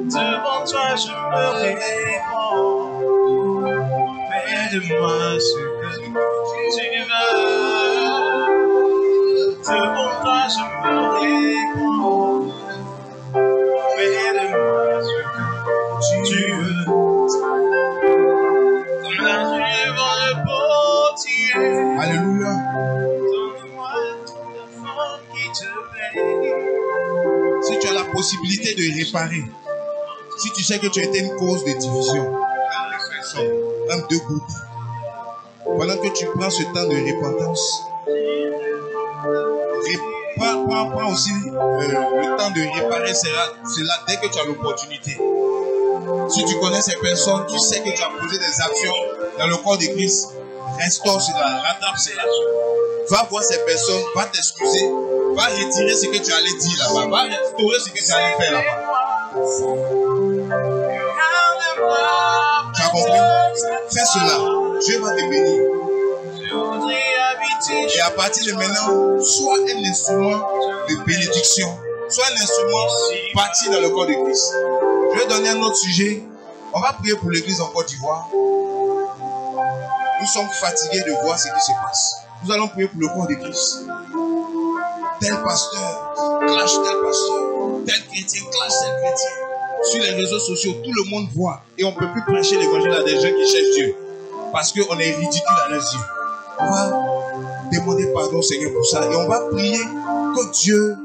Devant toi, je me réponds. Fais-de-moi ce que tu veux. Devant toi, je me réponds. Fais-de-moi ce que tu veux. Comme la devant le potier. Alléluia. Donne-moi la forme qui te plaît. Si tu as la possibilité de réparer, si tu sais que tu as été une cause de division, entre deux groupes, pendant que tu prends ce temps de repentance, prends aussi le temps de réparer cela dès que tu as l'opportunité. Si tu connais ces personnes, tu sais que tu as posé des actions dans le corps de Christ, restaure cela, rattrape cela. Va voir ces personnes, va t'excuser, va retirer ce que tu allais dire là-bas, va restaurer ce que tu allais faire là-bas. Tu as compris? Fais cela. Dieu va te bénir. Je voudrais habiter Et à partir de maintenant, sois un instrument de bénédiction. Sois un instrument bâti dans le corps de Christ. Je vais donner un autre sujet. On va prier pour l'église en Côte d'Ivoire. Nous sommes fatigués de voir ce qui se passe. Nous allons prier pour le corps de Christ. Tel pasteur clash tel pasteur, tel chrétien clash tel chrétien. Sur les réseaux sociaux, tout le monde voit. Et on ne peut plus prêcher l'évangile à des gens qui cherchent Dieu. Parce qu'on est ridicule à leurs yeux. On va demander pardon, Seigneur, pour ça. Et on va prier que Dieu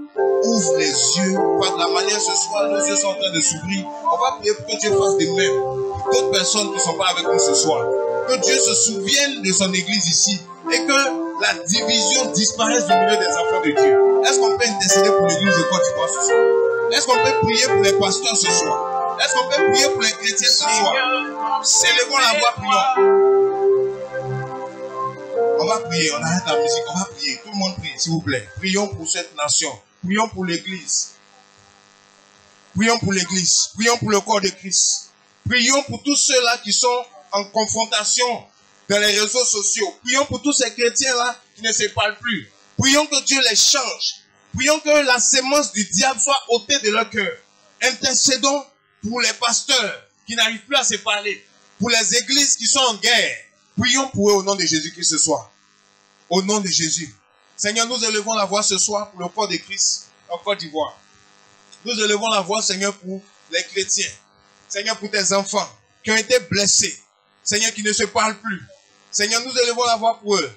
ouvre les yeux. Par la manière ce soir, nos yeux sont en train de s'ouvrir. On va prier pour que Dieu fasse de même. D'autres personnes qui ne sont pas avec nous ce soir. Que Dieu se souvienne de son église ici. Et que la division disparaisse du milieu des enfants de Dieu. Est-ce qu'on peut intercéder pour l'église de Côte d'Ivoire ce soir? Est-ce qu'on peut prier pour les pasteurs ce soir? Est-ce qu'on peut prier pour les chrétiens ce soir? Célébrons la voix, prions. On va prier, on arrête la musique, on va prier. Tout le monde prie, s'il vous plaît. Prions pour cette nation. Prions pour l'église. Prions pour l'église. Prions pour le corps de Christ. Prions pour tous ceux-là qui sont en confrontation dans les réseaux sociaux. Prions pour tous ces chrétiens-là qui ne se parlent plus. Prions que Dieu les change. Prions que la sémence du diable soit ôtée de leur cœur. Intercédons pour les pasteurs qui n'arrivent plus à se parler. Pour les églises qui sont en guerre. Prions pour eux au nom de Jésus-Christ ce soir. Au nom de Jésus. Seigneur, nous élevons la voix ce soir pour le corps de Christ en Côte d'Ivoire. Nous élevons la voix, Seigneur, pour les chrétiens. Seigneur, pour tes enfants qui ont été blessés. Seigneur, qui ne se parlent plus. Seigneur, nous élevons la voix pour eux.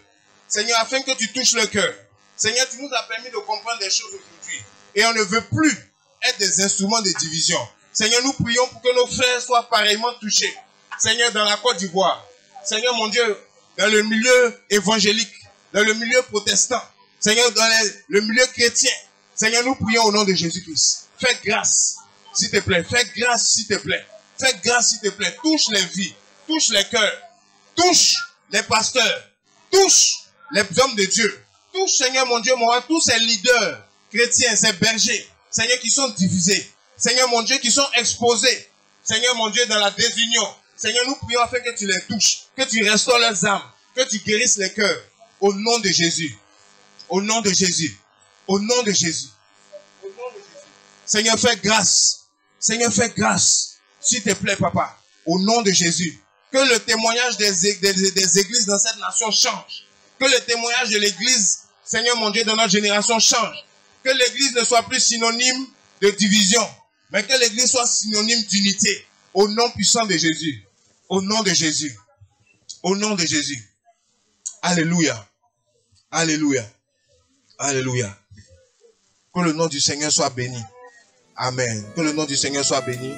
Seigneur, afin que tu touches le cœur. Seigneur, tu nous as permis de comprendre des choses aujourd'hui. Et on ne veut plus être des instruments de division. Seigneur, nous prions pour que nos frères soient pareillement touchés. Seigneur, dans la Côte d'Ivoire. Seigneur, mon Dieu, dans le milieu évangélique, dans le milieu protestant. Seigneur, dans le milieu chrétien. Seigneur, nous prions au nom de Jésus-Christ. Fais grâce, s'il te plaît. Fais grâce, s'il te plaît. Fais grâce, s'il te plaît. Touche les vies. Touche les cœurs. Touche les pasteurs. Touche les hommes de Dieu. Touche, Seigneur, mon Dieu, mon roi, tous ces leaders chrétiens, ces bergers, Seigneur, qui sont divisés. Seigneur, mon Dieu, qui sont exposés. Seigneur, mon Dieu, dans la désunion. Seigneur, nous prions afin que tu les touches, que tu restaures leurs âmes, que tu guérisses les cœurs. Au nom de Jésus. Au nom de Jésus. Au nom de Jésus. Au nom de Jésus. Seigneur, fais grâce. Seigneur, fais grâce. S'il te plaît, papa. Au nom de Jésus. Que le témoignage des églises dans cette nation change. Que le témoignage de l'église, Seigneur mon Dieu, dans notre génération change. Que l'église ne soit plus synonyme de division, mais que l'église soit synonyme d'unité. Au nom puissant de Jésus. Au nom de Jésus. Au nom de Jésus. Alléluia. Alléluia. Alléluia. Que le nom du Seigneur soit béni. Amen. Que le nom du Seigneur soit béni.